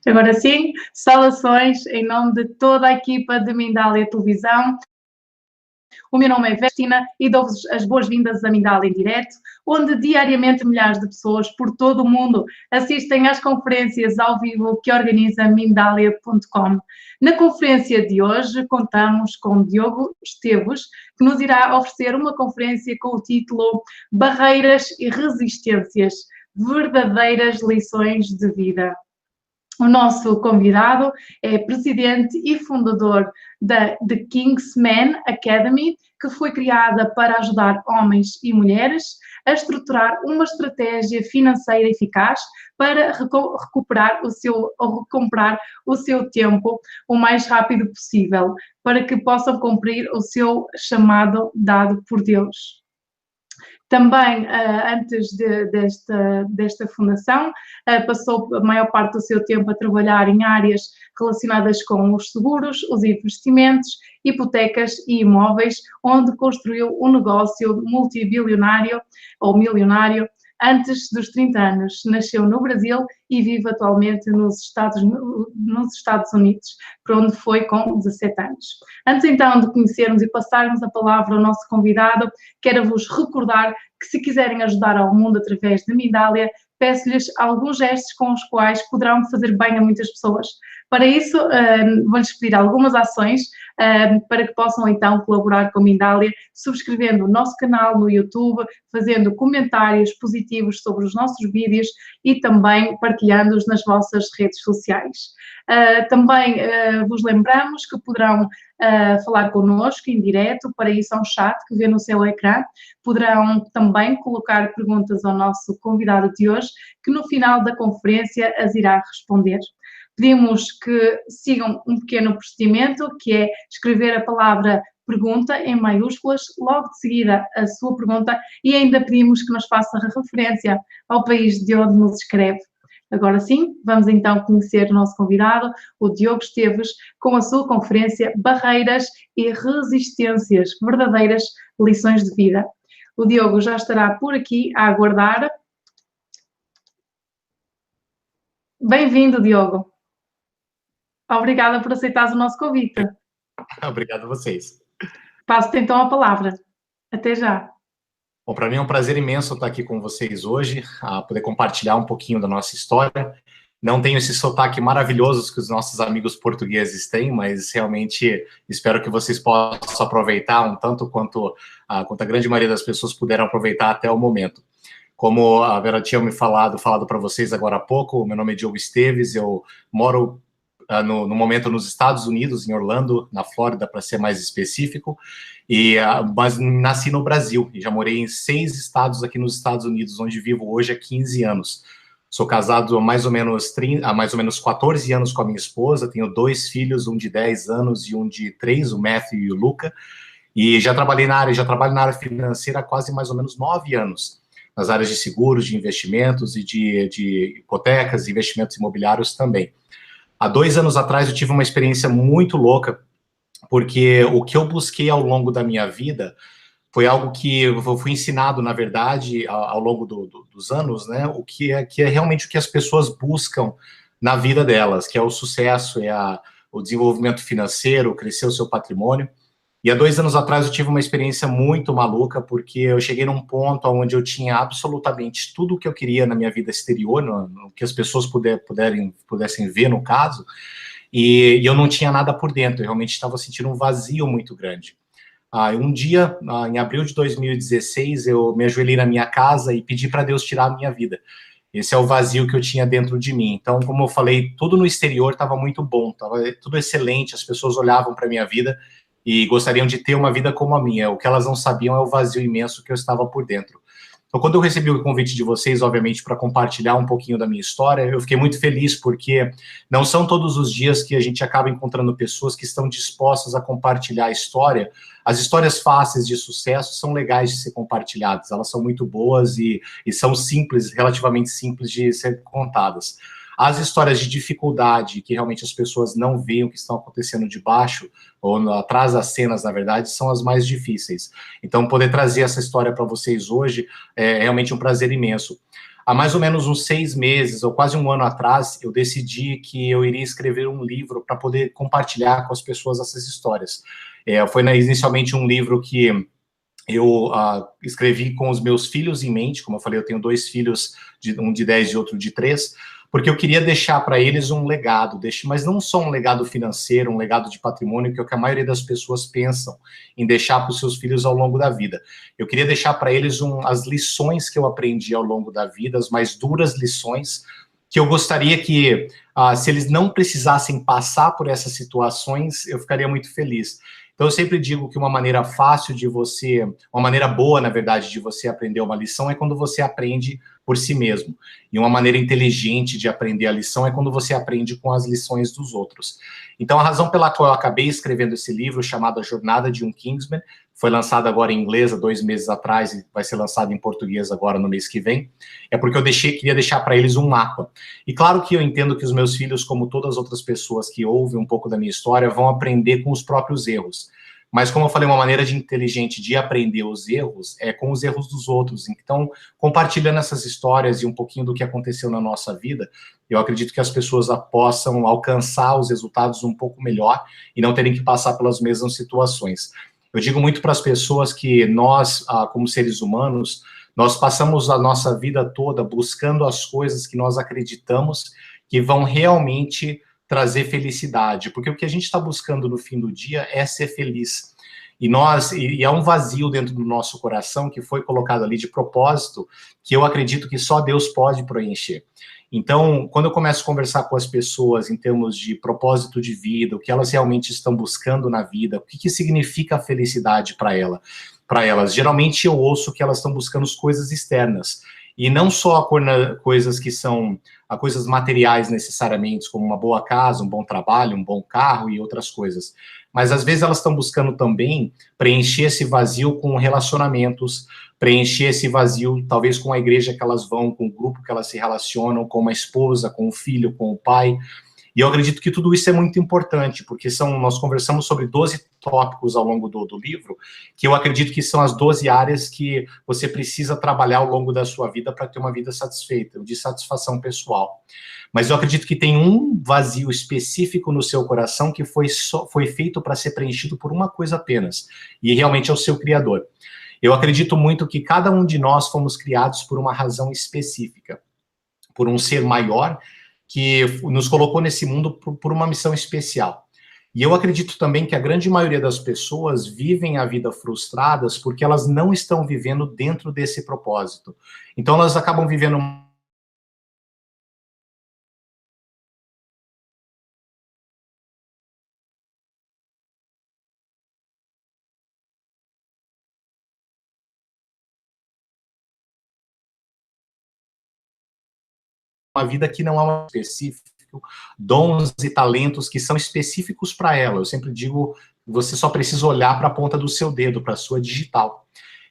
Agora sim, saudações em nome de toda a equipa de Mindália Televisão. O meu nome é Vestina e dou-vos as boas-vindas a Mindália em Direto, onde diariamente milhares de pessoas por todo o mundo assistem às conferências ao vivo que organiza Mindália.com. Na conferência de hoje contamos com Diogo Esteves, que nos irá oferecer uma conferência com o título Barreiras e Resistências, verdadeiras lições de vida. O nosso convidado é presidente e fundador da The Kingsman Academy, que foi criada para ajudar homens e mulheres a estruturar uma estratégia financeira eficaz para recuperar ou recomprar o seu tempo o mais rápido possível, para que possam cumprir o seu chamado dado por Deus. Também, antes desta fundação, passou a maior parte do seu tempo a trabalhar em áreas relacionadas com os seguros, os investimentos, hipotecas e imóveis, onde construiu um negócio multibilionário ou milionário antes dos 30 anos. Nasceu no Brasil e vive atualmente nos Estados Unidos, para onde foi com 17 anos. Antes então de conhecermos e passarmos a palavra ao nosso convidado, quero-vos recordar que se quiserem ajudar ao mundo através de Mindália, peço-lhes alguns gestos com os quais poderão fazer bem a muitas pessoas. Para isso, vou-lhes pedir algumas ações para que possam então colaborar com a Mindália, subscrevendo o nosso canal no YouTube, fazendo comentários positivos sobre os nossos vídeos e também partilhando-os nas vossas redes sociais. Também vos lembramos que poderão falar connosco em direto, para isso há um chat que vê no seu ecrã. Poderão também colocar perguntas ao nosso convidado de hoje, que no final da conferência as irá responder. Pedimos que sigam um pequeno procedimento, que é escrever a palavra pergunta em maiúsculas, logo de seguida a sua pergunta, e ainda pedimos que nos faça referência ao país de onde nos escreve. Agora sim, vamos então conhecer o nosso convidado, o Diogo Esteves, com a sua conferência Barreiras e Resistências, verdadeiras lições de vida. O Diogo já estará por aqui a aguardar. Bem-vindo, Diogo. Obrigada por aceitares o nosso convite. Obrigado a vocês. Passo-te então a palavra. Até já. Bom, para mim é um prazer imenso estar aqui com vocês hoje, a poder compartilhar um pouquinho da nossa história. Não tenho esse sotaque maravilhoso que os nossos amigos portugueses têm, mas realmente espero que vocês possam aproveitar um tanto quanto a grande maioria das pessoas puderam aproveitar até o momento. Como a Vera tinha me falado para vocês agora há pouco, meu nome é Diogo Esteves, eu moro no momento nos Estados Unidos, em Orlando, na Flórida, para ser mais específico, mas nasci no Brasil e já morei em 6 estados aqui nos Estados Unidos, onde vivo hoje há 15 anos. Sou casado há mais ou menos 14 anos com a minha esposa, tenho 2 filhos, um de 10 anos e um de 3, o Matthew e o Luca, e já trabalho na área financeira há quase mais ou menos 9 anos, nas áreas de seguros, de investimentos e de hipotecas, investimentos imobiliários também. Há 2 anos atrás eu tive uma experiência muito louca, porque o que eu busquei ao longo da minha vida foi algo que eu fui ensinado, na verdade, ao longo dos anos, né? Que é realmente o que as pessoas buscam na vida delas, que é o sucesso, o desenvolvimento financeiro, crescer o seu patrimônio. E há 2 anos atrás eu tive uma experiência muito maluca, porque eu cheguei num ponto onde eu tinha absolutamente tudo o que eu queria na minha vida exterior, no que as pessoas pudessem ver no caso, e eu não tinha nada por dentro, eu realmente estava sentindo um vazio muito grande. Um dia, em abril de 2016, eu me ajoelhei na minha casa e pedi para Deus tirar a minha vida. Esse é o vazio que eu tinha dentro de mim. Então, como eu falei, tudo no exterior estava muito bom, estava tudo excelente, as pessoas olhavam para a minha vida e gostariam de ter uma vida como a minha. O que elas não sabiam é o vazio imenso que eu estava por dentro. Então, quando eu recebi o convite de vocês, obviamente, para compartilhar um pouquinho da minha história, eu fiquei muito feliz, porque não são todos os dias que a gente acaba encontrando pessoas que estão dispostas a compartilhar a história. As histórias fáceis de sucesso são legais de ser compartilhadas, elas são muito boas e são simples, relativamente simples de ser contadas. As histórias de dificuldade, que realmente as pessoas não veem o que estão acontecendo debaixo, ou atrás das cenas, na verdade, são as mais difíceis. Então, poder trazer essa história para vocês hoje é realmente um prazer imenso. há mais ou menos uns 6 meses, ou quase um ano atrás, eu decidi que eu iria escrever um livro para poder compartilhar com as pessoas essas histórias. Foi inicialmente um livro que eu escrevi com os meus filhos em mente. Como eu falei, eu tenho 2 filhos, um de 10 e outro de 3, porque eu queria deixar para eles um legado, mas não só um legado financeiro, um legado de patrimônio, que é o que a maioria das pessoas pensam em deixar para os seus filhos ao longo da vida. Eu queria deixar para eles as lições que eu aprendi ao longo da vida, as mais duras lições, que eu gostaria que, se eles não precisassem passar por essas situações, eu ficaria muito feliz. Então, eu sempre digo que uma maneira fácil de você, uma maneira boa, na verdade, de você aprender uma lição é quando você aprende por si mesmo. E uma maneira inteligente de aprender a lição é quando você aprende com as lições dos outros. Então, a razão pela qual eu acabei escrevendo esse livro, chamado A Jornada de um Kingsman, foi lançado agora em inglês há 2 meses atrás e vai ser lançado em português agora no mês que vem, é porque eu queria deixar para eles um mapa. E claro que eu entendo que os meus filhos, como todas as outras pessoas que ouvem um pouco da minha história, vão aprender com os próprios erros. Mas, como eu falei, uma maneira inteligente de aprender os erros é com os erros dos outros. Então, compartilhando essas histórias e um pouquinho do que aconteceu na nossa vida, eu acredito que as pessoas possam alcançar os resultados um pouco melhor e não terem que passar pelas mesmas situações. Eu digo muito para as pessoas que nós, como seres humanos, nós passamos a nossa vida toda buscando as coisas que nós acreditamos que vão realmente trazer felicidade, porque o que a gente está buscando no fim do dia é ser feliz. E há um vazio dentro do nosso coração que foi colocado ali de propósito, que eu acredito que só Deus pode preencher. Então, quando eu começo a conversar com as pessoas em termos de propósito de vida, o que elas realmente estão buscando na vida, o que significa a felicidade para elas, geralmente eu ouço que elas estão buscando coisas externas. E não só coisas que são coisas materiais necessariamente, como uma boa casa, um bom trabalho, um bom carro e outras coisas. Mas às vezes elas estão buscando também preencher esse vazio com relacionamentos, preencher esse vazio talvez com a igreja que elas vão, com o grupo que elas se relacionam, com uma esposa, com o filho, com o pai. E eu acredito que tudo isso é muito importante, porque nós conversamos sobre 12 tópicos ao longo do livro, que eu acredito que são as 12 áreas que você precisa trabalhar ao longo da sua vida para ter uma vida satisfeita, de satisfação pessoal. Mas eu acredito que tem um vazio específico no seu coração que foi feito para ser preenchido por uma coisa apenas, e realmente é o seu Criador. Eu acredito muito que cada um de nós fomos criados por uma razão específica, por um ser maior, que nos colocou nesse mundo por uma missão especial. E eu acredito também que a grande maioria das pessoas vivem a vida frustradas porque elas não estão vivendo dentro desse propósito. Então, elas acabam vivendo uma vida que não é uma específica, dons e talentos que são específicos para ela. Eu sempre digo, você só precisa olhar para a ponta do seu dedo, para a sua digital.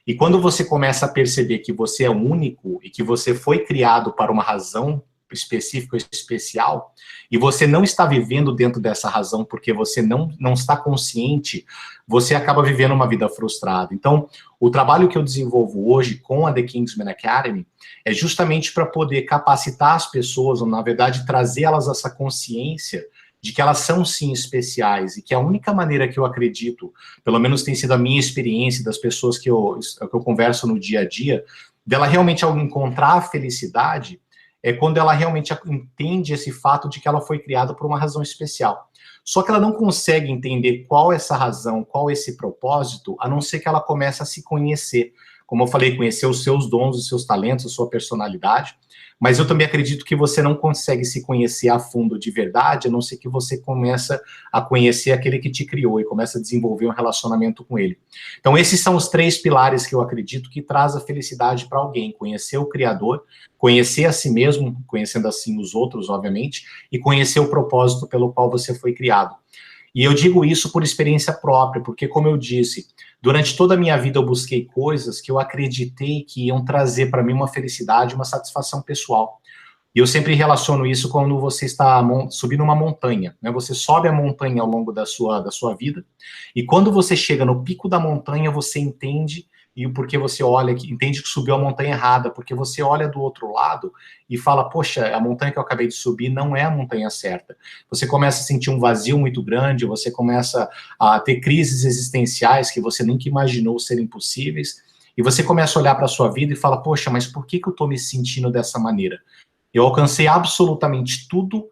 E quando você começa a perceber que você é único e que você foi criado para uma razão específica, especial, e você não está vivendo dentro dessa razão porque você não está consciente, você acaba vivendo uma vida frustrada. Então, o trabalho que eu desenvolvo hoje com a The Kingsman Academy é justamente para poder capacitar as pessoas, ou na verdade trazer elas essa consciência de que elas são sim especiais, e que a única maneira que eu acredito, pelo menos tem sido a minha experiência das pessoas que eu converso no dia a dia, dela realmente encontrar a felicidade, é quando ela realmente entende esse fato de que ela foi criada por uma razão especial. Só que ela não consegue entender qual é essa razão, qual é esse propósito, a não ser que ela comece a se conhecer. Como eu falei, conhecer os seus dons, os seus talentos, a sua personalidade. Mas eu também acredito que você não consegue se conhecer a fundo de verdade, a não ser que você começa a conhecer aquele que te criou e começa a desenvolver um relacionamento com ele. Então, esses são os 3 pilares que eu acredito que traz a felicidade para alguém: conhecer o Criador, conhecer a si mesmo, conhecendo assim os outros, obviamente, e conhecer o propósito pelo qual você foi criado. E eu digo isso por experiência própria, porque, como eu disse, durante toda a minha vida eu busquei coisas que eu acreditei que iam trazer para mim uma felicidade, uma satisfação pessoal. E eu sempre relaciono isso quando você está subindo uma montanha, né? Você sobe a montanha ao longo da sua vida, e quando você chega no pico da montanha, você entende e porque você olha, entende que subiu a montanha errada, porque você olha do outro lado e fala, poxa, a montanha que eu acabei de subir não é a montanha certa. Você começa a sentir um vazio muito grande, você começa a ter crises existenciais que você nunca imaginou serem possíveis, e você começa a olhar para a sua vida e fala, poxa, mas por que eu estou me sentindo dessa maneira? Eu alcancei absolutamente tudo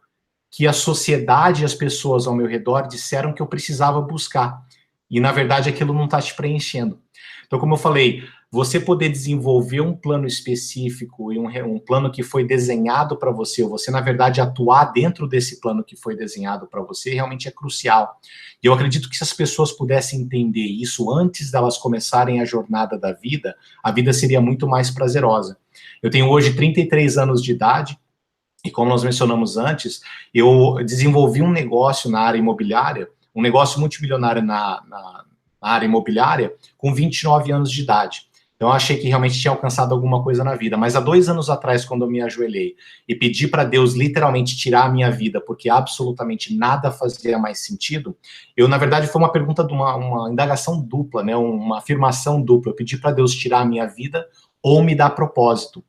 que a sociedade e as pessoas ao meu redor disseram que eu precisava buscar. E, na verdade, aquilo não está te preenchendo. Então, como eu falei, você poder desenvolver um plano específico e um plano que foi desenhado para você, ou você, na verdade, atuar dentro desse plano que foi desenhado para você, realmente é crucial. E eu acredito que se as pessoas pudessem entender isso antes delas começarem a jornada da vida, a vida seria muito mais prazerosa. Eu tenho hoje 33 anos de idade, e como nós mencionamos antes, eu desenvolvi um negócio na área imobiliária, um negócio multimilionário na área imobiliária, com 29 anos de idade. Então, eu achei que realmente tinha alcançado alguma coisa na vida. Mas há 2 anos atrás, quando eu me ajoelhei e pedi para Deus literalmente tirar a minha vida, porque absolutamente nada fazia mais sentido, eu, na verdade, foi uma pergunta de uma indagação dupla, né? Uma afirmação dupla. Eu pedi para Deus tirar a minha vida ou me dar propósito.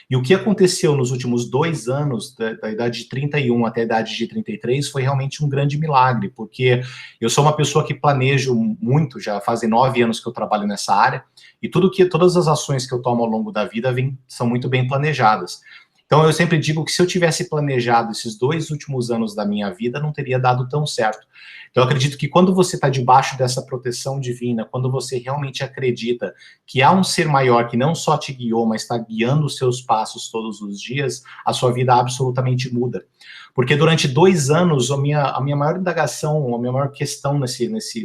E o que aconteceu nos últimos 2 anos, da idade de 31 até a idade de 33, foi realmente um grande milagre, porque eu sou uma pessoa que planejo muito, já fazem 9 anos que eu trabalho nessa área, e todas as ações que eu tomo ao longo da vida são muito bem planejadas. Então, eu sempre digo que se eu tivesse planejado esses 2 últimos anos da minha vida, não teria dado tão certo. Então, eu acredito que quando você está debaixo dessa proteção divina, quando você realmente acredita que há um ser maior que não só te guiou, mas está guiando os seus passos todos os dias, a sua vida absolutamente muda. Porque durante 2 anos, a minha maior indagação, a minha maior questão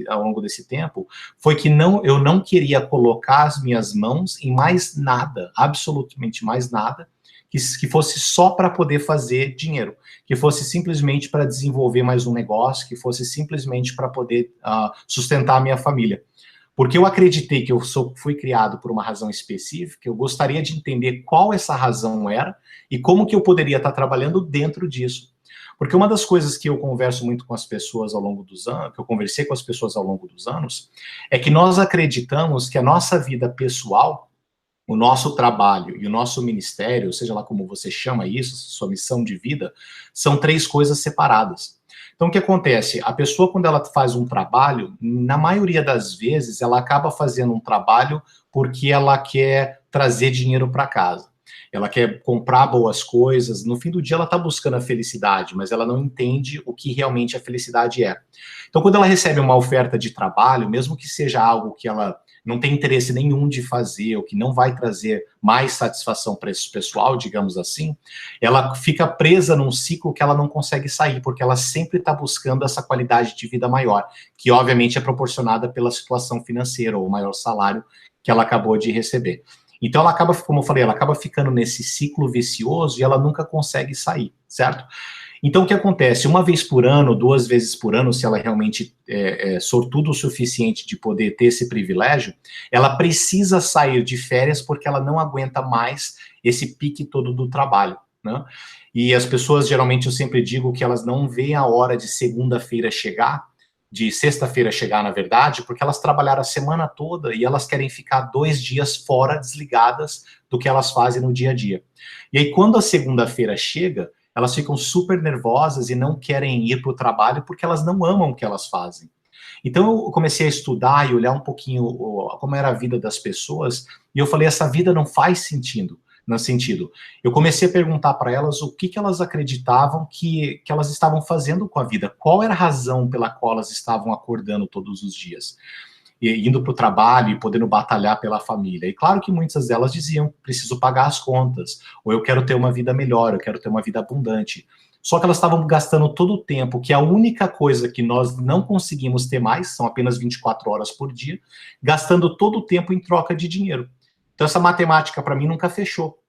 ao longo desse tempo, foi que eu não queria colocar as minhas mãos em mais nada, absolutamente mais nada, que fosse só para poder fazer dinheiro, que fosse simplesmente para desenvolver mais um negócio, que fosse simplesmente para poder sustentar a minha família. Porque eu acreditei que fui criado por uma razão específica, eu gostaria de entender qual essa razão era e como que eu poderia estar trabalhando dentro disso. Porque uma das coisas que eu converso muito com as pessoas ao longo dos anos, que eu conversei com as pessoas ao longo dos anos, é que nós acreditamos que a nossa vida pessoal, o nosso trabalho e o nosso ministério, seja lá como você chama isso, sua missão de vida, são 3 coisas separadas. Então, o que acontece? A pessoa, quando ela faz um trabalho, na maioria das vezes, ela acaba fazendo um trabalho porque ela quer trazer dinheiro para casa. Ela quer comprar boas coisas. No fim do dia, ela está buscando a felicidade, mas ela não entende o que realmente a felicidade é. Então, quando ela recebe uma oferta de trabalho, mesmo que seja algo que ela não tem interesse nenhum de fazer, ou que não vai trazer mais satisfação para esse pessoal, digamos assim, ela fica presa num ciclo que ela não consegue sair, porque ela sempre está buscando essa qualidade de vida maior, que obviamente é proporcionada pela situação financeira, ou o maior salário que ela acabou de receber. Então ela acaba, como eu falei, ela acaba ficando nesse ciclo vicioso e ela nunca consegue sair, certo? Então, o que acontece? 1 vez por ano, 2 vezes por ano, se ela realmente é sortudo o suficiente de poder ter esse privilégio, ela precisa sair de férias porque ela não aguenta mais esse pique todo do trabalho, né? E as pessoas, geralmente, eu sempre digo que elas não veem a hora de segunda-feira chegar, de sexta-feira chegar, na verdade, porque elas trabalharam a semana toda e elas querem ficar 2 dias fora, desligadas do que elas fazem no dia a dia. E aí, quando a segunda-feira chega, elas ficam super nervosas e não querem ir para o trabalho porque elas não amam o que elas fazem. Então eu comecei a estudar e olhar um pouquinho como era a vida das pessoas, e eu falei, essa vida não faz sentido. Eu comecei a perguntar para elas o que elas acreditavam que elas estavam fazendo com a vida, qual era a razão pela qual elas estavam acordando todos os dias, e indo para o trabalho e podendo batalhar pela família. E claro que muitas delas diziam, preciso pagar as contas, ou eu quero ter uma vida melhor, eu quero ter uma vida abundante. Só que elas estavam gastando todo o tempo, que a única coisa que nós não conseguimos ter mais, são apenas 24 horas por dia, gastando todo o tempo em troca de dinheiro. Então essa matemática para mim nunca fechou.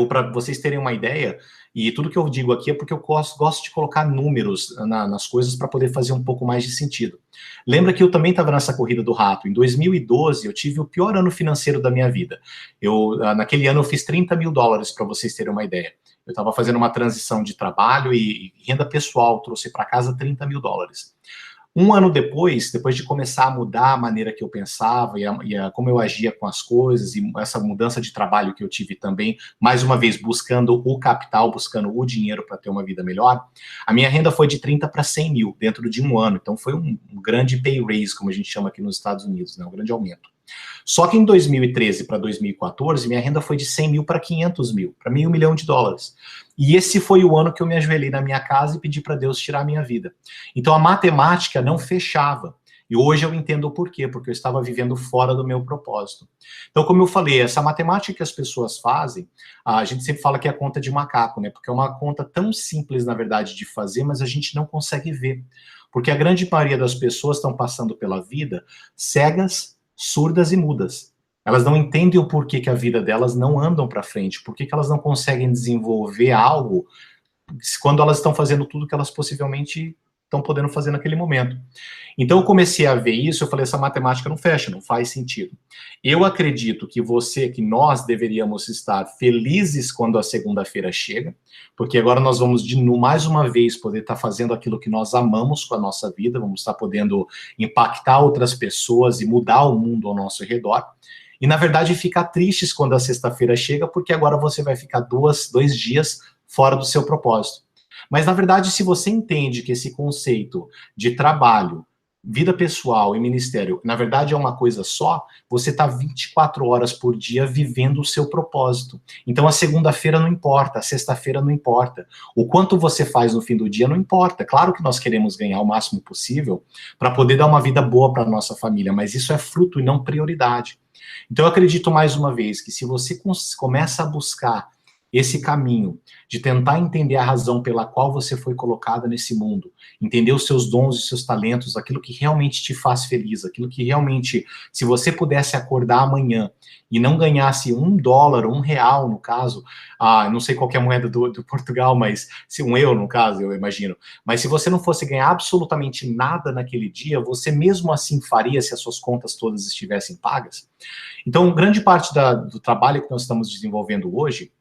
Para vocês terem uma ideia, e tudo que eu digo aqui é porque eu gosto de colocar números nas coisas para poder fazer um pouco mais de sentido. Lembra que eu também estava nessa corrida do rato. Em 2012, eu tive o pior ano financeiro da minha vida. Naquele ano, eu fiz $30 mil, para vocês terem uma ideia. Eu estava fazendo uma transição de trabalho e renda pessoal, trouxe para casa $30 mil. Um ano depois de começar a mudar a maneira que eu pensava como eu agia com as coisas, e essa mudança de trabalho que eu tive também, mais uma vez buscando o capital, buscando o dinheiro para ter uma vida melhor, a minha renda foi de 30 para 100 mil dentro de um ano. Então foi um grande pay raise, como a gente chama aqui nos Estados Unidos, né? Um grande aumento. Só que em 2013 para 2014, minha renda foi de 100 mil para 500 mil, para meio milhão de dólares. E esse foi o ano que eu me ajoelhei na minha casa e pedi para Deus tirar a minha vida. Então a matemática não fechava. E hoje eu entendo o porquê, porque eu estava vivendo fora do meu propósito. Então, como eu falei, essa matemática que as pessoas fazem, a gente sempre fala que é a conta de macaco, né? Porque é uma conta tão simples, na verdade, de fazer, mas a gente não consegue ver. Porque a grande maioria das pessoas estão passando pela vida cegas, surdas e mudas. Elas não entendem o porquê que a vida delas não andam para frente, por que elas não conseguem desenvolver algo quando elas estão fazendo tudo que elas possivelmente estão podendo fazer naquele momento. Então eu comecei a ver isso, eu falei, essa matemática não fecha, não faz sentido. Eu acredito que nós deveríamos estar felizes quando a segunda-feira chega, porque agora nós vamos, mais uma vez, poder estar fazendo aquilo que nós amamos com a nossa vida, vamos estar podendo impactar outras pessoas e mudar o mundo ao nosso redor. E, na verdade, ficar tristes quando a sexta-feira chega, porque agora você vai ficar dois dias fora do seu propósito. Mas, na verdade, se você entende que esse conceito de trabalho, vida pessoal e ministério, na verdade é uma coisa só, você está 24 horas por dia vivendo o seu propósito. Então a segunda-feira não importa, a sexta-feira não importa. O quanto você faz no fim do dia não importa. Claro que nós queremos ganhar o máximo possível para poder dar uma vida boa para a nossa família, mas isso é fruto e não prioridade. Então eu acredito mais uma vez que se você começa a buscar esse caminho de tentar entender a razão pela qual você foi colocada nesse mundo, entender os seus dons e seus talentos, aquilo que realmente te faz feliz, aquilo que realmente, se você pudesse acordar amanhã e não ganhasse $1, R$1 no caso, não sei qual que é a moeda do Portugal, mas se €1 no caso, eu imagino, mas se você não fosse ganhar absolutamente nada naquele dia, você mesmo assim faria se as suas contas todas estivessem pagas? Então, grande parte do trabalho que nós estamos desenvolvendo hoje,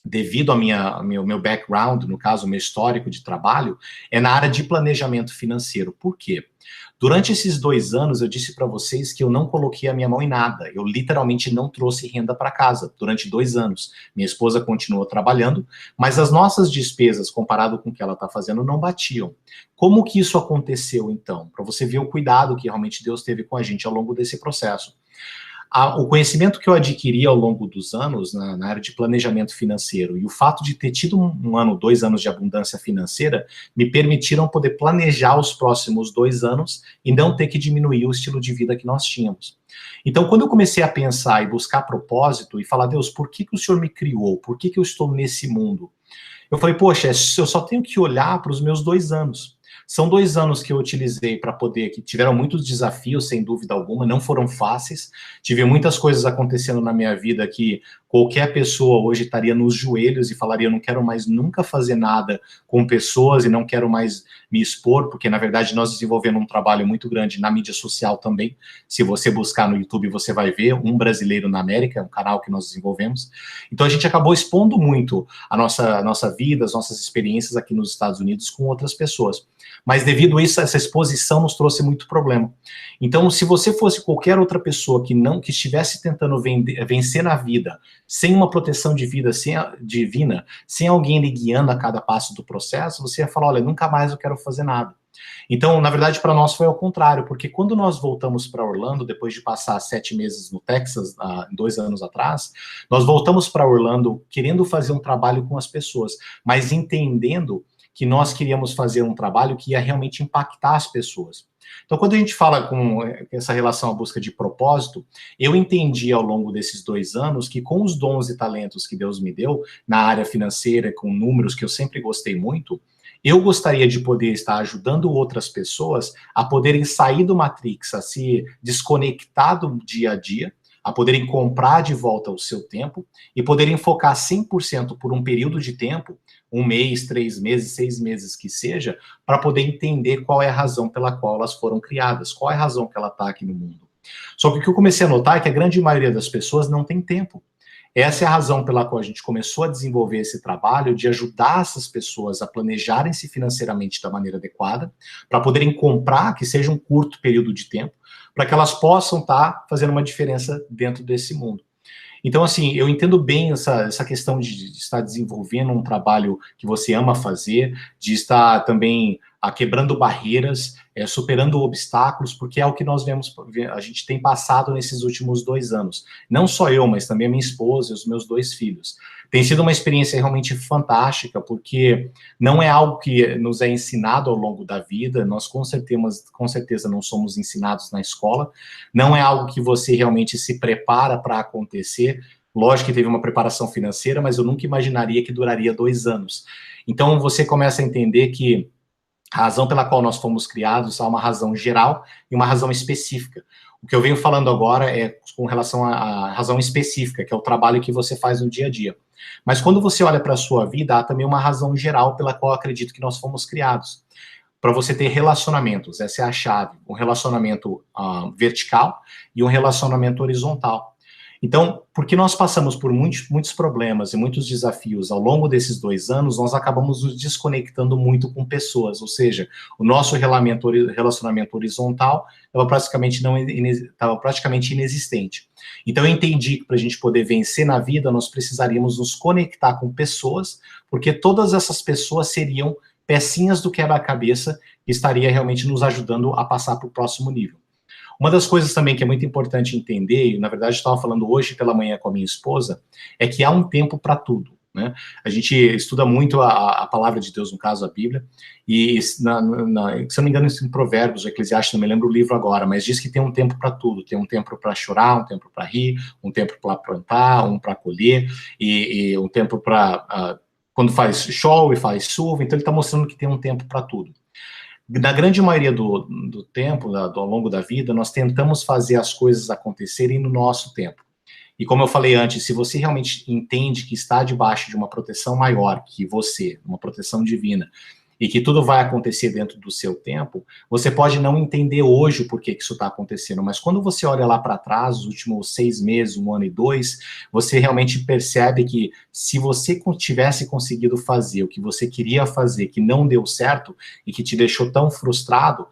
devido ao meu background, no caso, o meu histórico de trabalho, é na área de planejamento financeiro. Por quê? Durante esses 2 anos, eu disse para vocês que eu não coloquei a minha mão em nada. Eu literalmente não trouxe renda para casa durante 2 anos. Minha esposa continuou trabalhando, mas as nossas despesas, comparado com o que ela está fazendo, não batiam. Como que isso aconteceu, então? Para você ver o cuidado que realmente Deus teve com a gente ao longo desse processo. O conhecimento que eu adquiri ao longo dos anos na área de planejamento financeiro e o fato de ter tido 1 ano, 2 anos de abundância financeira me permitiram poder planejar os próximos 2 anos e não ter que diminuir o estilo de vida que nós tínhamos. Então, quando eu comecei a pensar e buscar propósito e falar, Deus, por que o Senhor me criou? Por que eu estou nesse mundo? Eu falei, poxa, eu só tenho que olhar para os meus 2 anos. São 2 anos que eu utilizei para poder, que tiveram muitos desafios, sem dúvida alguma, não foram fáceis. Tive muitas coisas acontecendo na minha vida que qualquer pessoa hoje estaria nos joelhos e falaria, eu não quero mais nunca fazer nada com pessoas e não quero mais me expor, porque na verdade nós desenvolvemos um trabalho muito grande na mídia social também. Se você buscar no YouTube, você vai ver Um Brasileiro na América, é um canal que nós desenvolvemos. Então a gente acabou expondo muito a nossa vida, as nossas experiências aqui nos Estados Unidos com outras pessoas. Mas devido a isso, essa exposição nos trouxe muito problema. Então, se você fosse qualquer outra pessoa que estivesse tentando vencer na vida, sem uma proteção de vida divina, sem alguém lhe guiando a cada passo do processo, você ia falar, olha, nunca mais eu quero fazer nada. Então, na verdade, para nós foi ao contrário, porque quando nós voltamos para Orlando, depois de passar 7 meses no Texas, 2 anos atrás, nós voltamos para Orlando querendo fazer um trabalho com as pessoas, mas entendendo que nós queríamos fazer um trabalho que ia realmente impactar as pessoas. Então, quando a gente fala com essa relação à busca de propósito, eu entendi ao longo desses 2 anos que com os dons e talentos que Deus me deu, na área financeira, com números que eu sempre gostei muito, eu gostaria de poder estar ajudando outras pessoas a poderem sair do Matrix, a se desconectar do dia a dia, a poderem comprar de volta o seu tempo e poderem focar 100% por um período de tempo, 1 mês, 3 meses, 6 meses que seja, para poder entender qual é a razão pela qual elas foram criadas, qual é a razão que ela está aqui no mundo. Só que o que eu comecei a notar é que a grande maioria das pessoas não tem tempo. Essa é a razão pela qual a gente começou a desenvolver esse trabalho de ajudar essas pessoas a planejarem-se financeiramente da maneira adequada, para poderem comprar, que seja um curto período de tempo, para que elas possam estar fazendo uma diferença dentro desse mundo. Então, assim, eu entendo bem essa questão de estar desenvolvendo um trabalho que você ama fazer, de estar também quebrando barreiras, superando obstáculos, porque é o que nós vemos, a gente tem passado nesses últimos 2 anos. Não só eu, mas também a minha esposa e os meus 2 filhos. Tem sido uma experiência realmente fantástica, porque não é algo que nos é ensinado ao longo da vida, nós com certeza não somos ensinados na escola, não é algo que você realmente se prepara para acontecer. Lógico que teve uma preparação financeira, mas eu nunca imaginaria que duraria 2 anos. Então você começa a entender que a razão pela qual nós fomos criados há uma razão geral e uma razão específica. O que eu venho falando agora é com relação à razão específica, que é o trabalho que você faz no dia a dia. Mas quando você olha para a sua vida, há também uma razão geral pela qual eu acredito que nós fomos criados. Para você ter relacionamentos, essa é a chave. Um relacionamento vertical e um relacionamento horizontal. Então, porque nós passamos por muitos problemas e muitos desafios ao longo desses 2 anos, nós acabamos nos desconectando muito com pessoas, ou seja, o nosso relacionamento horizontal estava praticamente inexistente. Então, eu entendi que para a gente poder vencer na vida, nós precisaríamos nos conectar com pessoas, porque todas essas pessoas seriam pecinhas do quebra-cabeça que estaria realmente nos ajudando a passar para o próximo nível. Uma das coisas também que é muito importante entender, e na verdade eu estava falando hoje pela manhã com a minha esposa, é que há um tempo para tudo, né? A gente estuda muito a palavra de Deus, no caso a Bíblia, e se eu não me engano em Provérbios, o Eclesiastes, não me lembro o livro agora, mas diz que tem um tempo para tudo, tem um tempo para chorar, um tempo para rir, um tempo para plantar, um para colher, e um tempo para quando chove, faz chuva, então ele está mostrando que tem um tempo para tudo. Na grande maioria do tempo, ao longo da vida, nós tentamos fazer as coisas acontecerem no nosso tempo. E como eu falei antes, se você realmente entende que está debaixo de uma proteção maior que você, uma proteção divina, e que tudo vai acontecer dentro do seu tempo, você pode não entender hoje o porquê que isso está acontecendo, mas quando você olha lá para trás, os últimos 6 meses, 1 ano e 2, você realmente percebe que se você tivesse conseguido fazer o que você queria fazer, que não deu certo e que te deixou tão frustrado,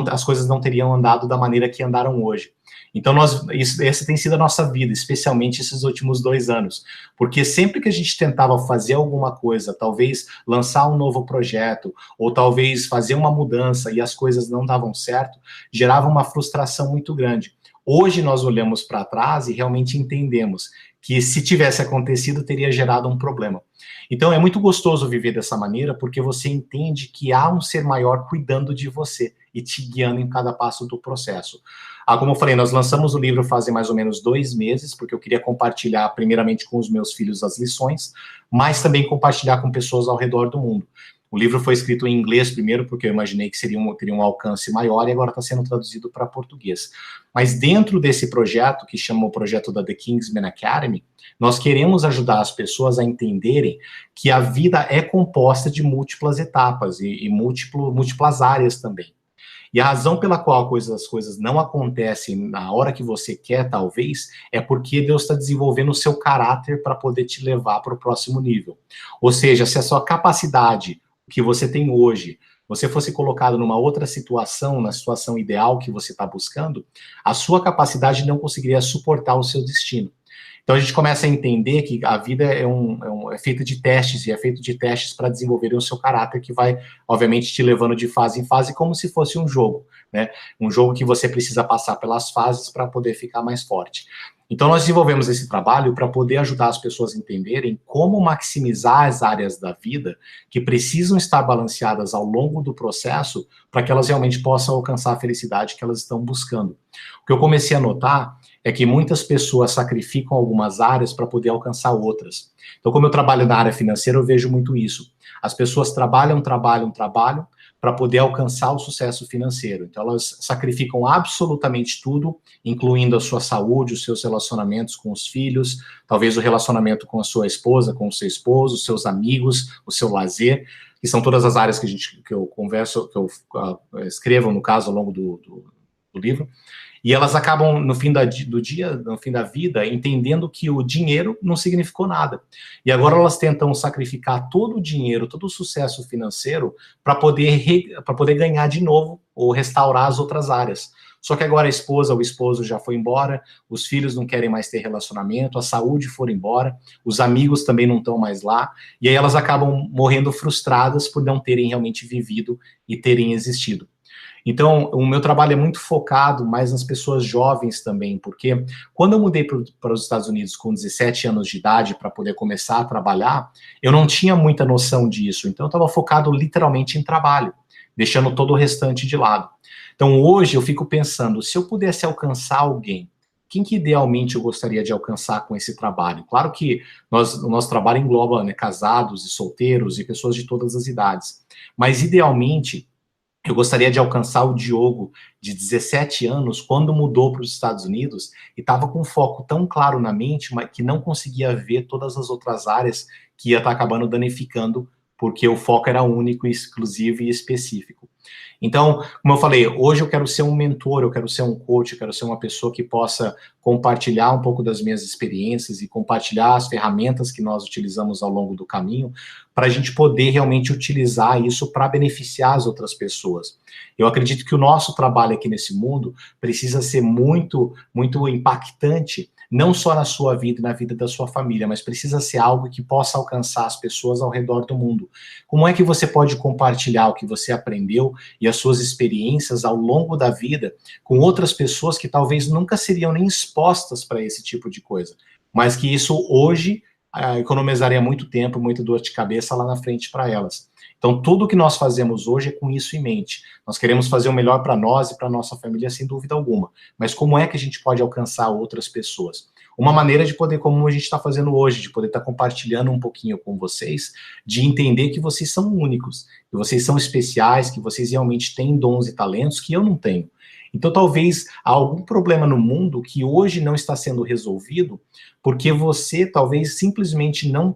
as coisas não teriam andado da maneira que andaram hoje. Então, essa tem sido a nossa vida, especialmente esses últimos 2 anos, porque sempre que a gente tentava fazer alguma coisa, talvez lançar um novo projeto, ou talvez fazer uma mudança e as coisas não davam certo, gerava uma frustração muito grande. Hoje nós olhamos para trás e realmente entendemos que se tivesse acontecido, teria gerado um problema. Então é muito gostoso viver dessa maneira, porque você entende que há um ser maior cuidando de você e te guiando em cada passo do processo. Como eu falei, nós lançamos o livro fazem mais ou menos 2 meses, porque eu queria compartilhar primeiramente com os meus filhos as lições, mas também compartilhar com pessoas ao redor do mundo. O livro foi escrito em inglês primeiro, porque eu imaginei que teria um alcance maior, e agora está sendo traduzido para português. Mas dentro desse projeto, que chama o projeto da The Kingsman Academy, nós queremos ajudar as pessoas a entenderem que a vida é composta de múltiplas etapas e múltiplas áreas também. E a razão pela qual as coisas não acontecem na hora que você quer, talvez, é porque Deus está desenvolvendo o seu caráter para poder te levar para o próximo nível. Ou seja, se a sua capacidade que você tem hoje, você fosse colocado numa outra situação, na situação ideal que você está buscando, a sua capacidade não conseguiria suportar o seu destino. Então a gente começa a entender que a vida é feita de testes, e é feito de testes para desenvolverem o seu caráter, que vai, obviamente, te levando de fase em fase, como se fosse um jogo, né? Um jogo que você precisa passar pelas fases para poder ficar mais forte. Então nós desenvolvemos esse trabalho para poder ajudar as pessoas a entenderem como maximizar as áreas da vida que precisam estar balanceadas ao longo do processo para que elas realmente possam alcançar a felicidade que elas estão buscando. O que eu comecei a notar é que muitas pessoas sacrificam algumas áreas para poder alcançar outras. Então, como eu trabalho na área financeira, eu vejo muito isso. As pessoas trabalham para poder alcançar o sucesso financeiro. Então, elas sacrificam absolutamente tudo, incluindo a sua saúde, os seus relacionamentos com os filhos, talvez o relacionamento com a sua esposa, com o seu esposo, os seus amigos, o seu lazer, que são todas as áreas que eu converso, que eu escrevo, no caso, ao longo do do livro, e elas acabam, no fim do dia, no fim da vida, entendendo que o dinheiro não significou nada. E agora elas tentam sacrificar todo o dinheiro, todo o sucesso financeiro, para poder ganhar de novo ou restaurar as outras áreas. Só que agora a esposa ou o esposo já foi embora, os filhos não querem mais ter relacionamento, a saúde foi embora, os amigos também não estão mais lá, e aí elas acabam morrendo frustradas por não terem realmente vivido e terem existido. Então, o meu trabalho é muito focado mais nas pessoas jovens também, porque quando eu mudei para os Estados Unidos com 17 anos de idade para poder começar a trabalhar, eu não tinha muita noção disso, então eu estava focado literalmente em trabalho, deixando todo o restante de lado. Então, hoje eu fico pensando, se eu pudesse alcançar alguém, quem que idealmente eu gostaria de alcançar com esse trabalho? Claro que o nosso trabalho engloba, né, casados e solteiros e pessoas de todas as idades, mas idealmente eu gostaria de alcançar o Diogo, de 17 anos, quando mudou para os Estados Unidos e estava com um foco tão claro na mente, mas que não conseguia ver todas as outras áreas que ia estar acabando danificando, porque o foco era único, exclusivo e específico. Então, como eu falei, hoje eu quero ser um mentor, eu quero ser um coach, eu quero ser uma pessoa que possa compartilhar um pouco das minhas experiências e compartilhar as ferramentas que nós utilizamos ao longo do caminho, para a gente poder realmente utilizar isso para beneficiar as outras pessoas. Eu acredito que o nosso trabalho aqui nesse mundo precisa ser muito, muito impactante, não só na sua vida e na vida da sua família, mas precisa ser algo que possa alcançar as pessoas ao redor do mundo. Como é que você pode compartilhar o que você aprendeu e as suas experiências ao longo da vida com outras pessoas que talvez nunca seriam nem expostas para esse tipo de coisa, mas que isso hoje economizaria muito tempo, muita dor de cabeça lá na frente para elas. Então, tudo que nós fazemos hoje é com isso em mente. Nós queremos fazer o melhor para nós e para nossa família, sem dúvida alguma. Mas como é que a gente pode alcançar outras pessoas? Uma maneira de poder, como a gente está fazendo hoje, de poder estar compartilhando um pouquinho com vocês, de entender que vocês são únicos, que vocês são especiais, que vocês realmente têm dons e talentos que eu não tenho. Então, talvez há algum problema no mundo que hoje não está sendo resolvido, porque você talvez simplesmente não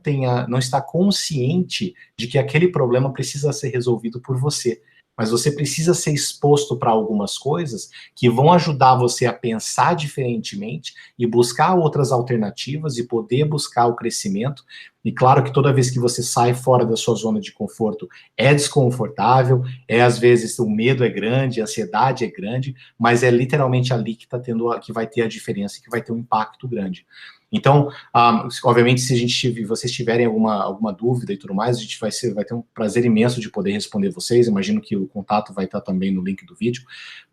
está consciente de que aquele problema precisa ser resolvido por você. Mas você precisa ser exposto para algumas coisas que vão ajudar você a pensar diferentemente e buscar outras alternativas e poder buscar o crescimento. E claro que toda vez que você sai fora da sua zona de conforto, é desconfortável, às vezes o medo é grande, a ansiedade é grande, mas é literalmente ali que que vai ter a diferença, que vai ter um impacto grande. Então, obviamente, se vocês tiverem alguma dúvida e tudo mais, a gente vai ter um prazer imenso de poder responder vocês. Imagino que o contato vai estar também no link do vídeo.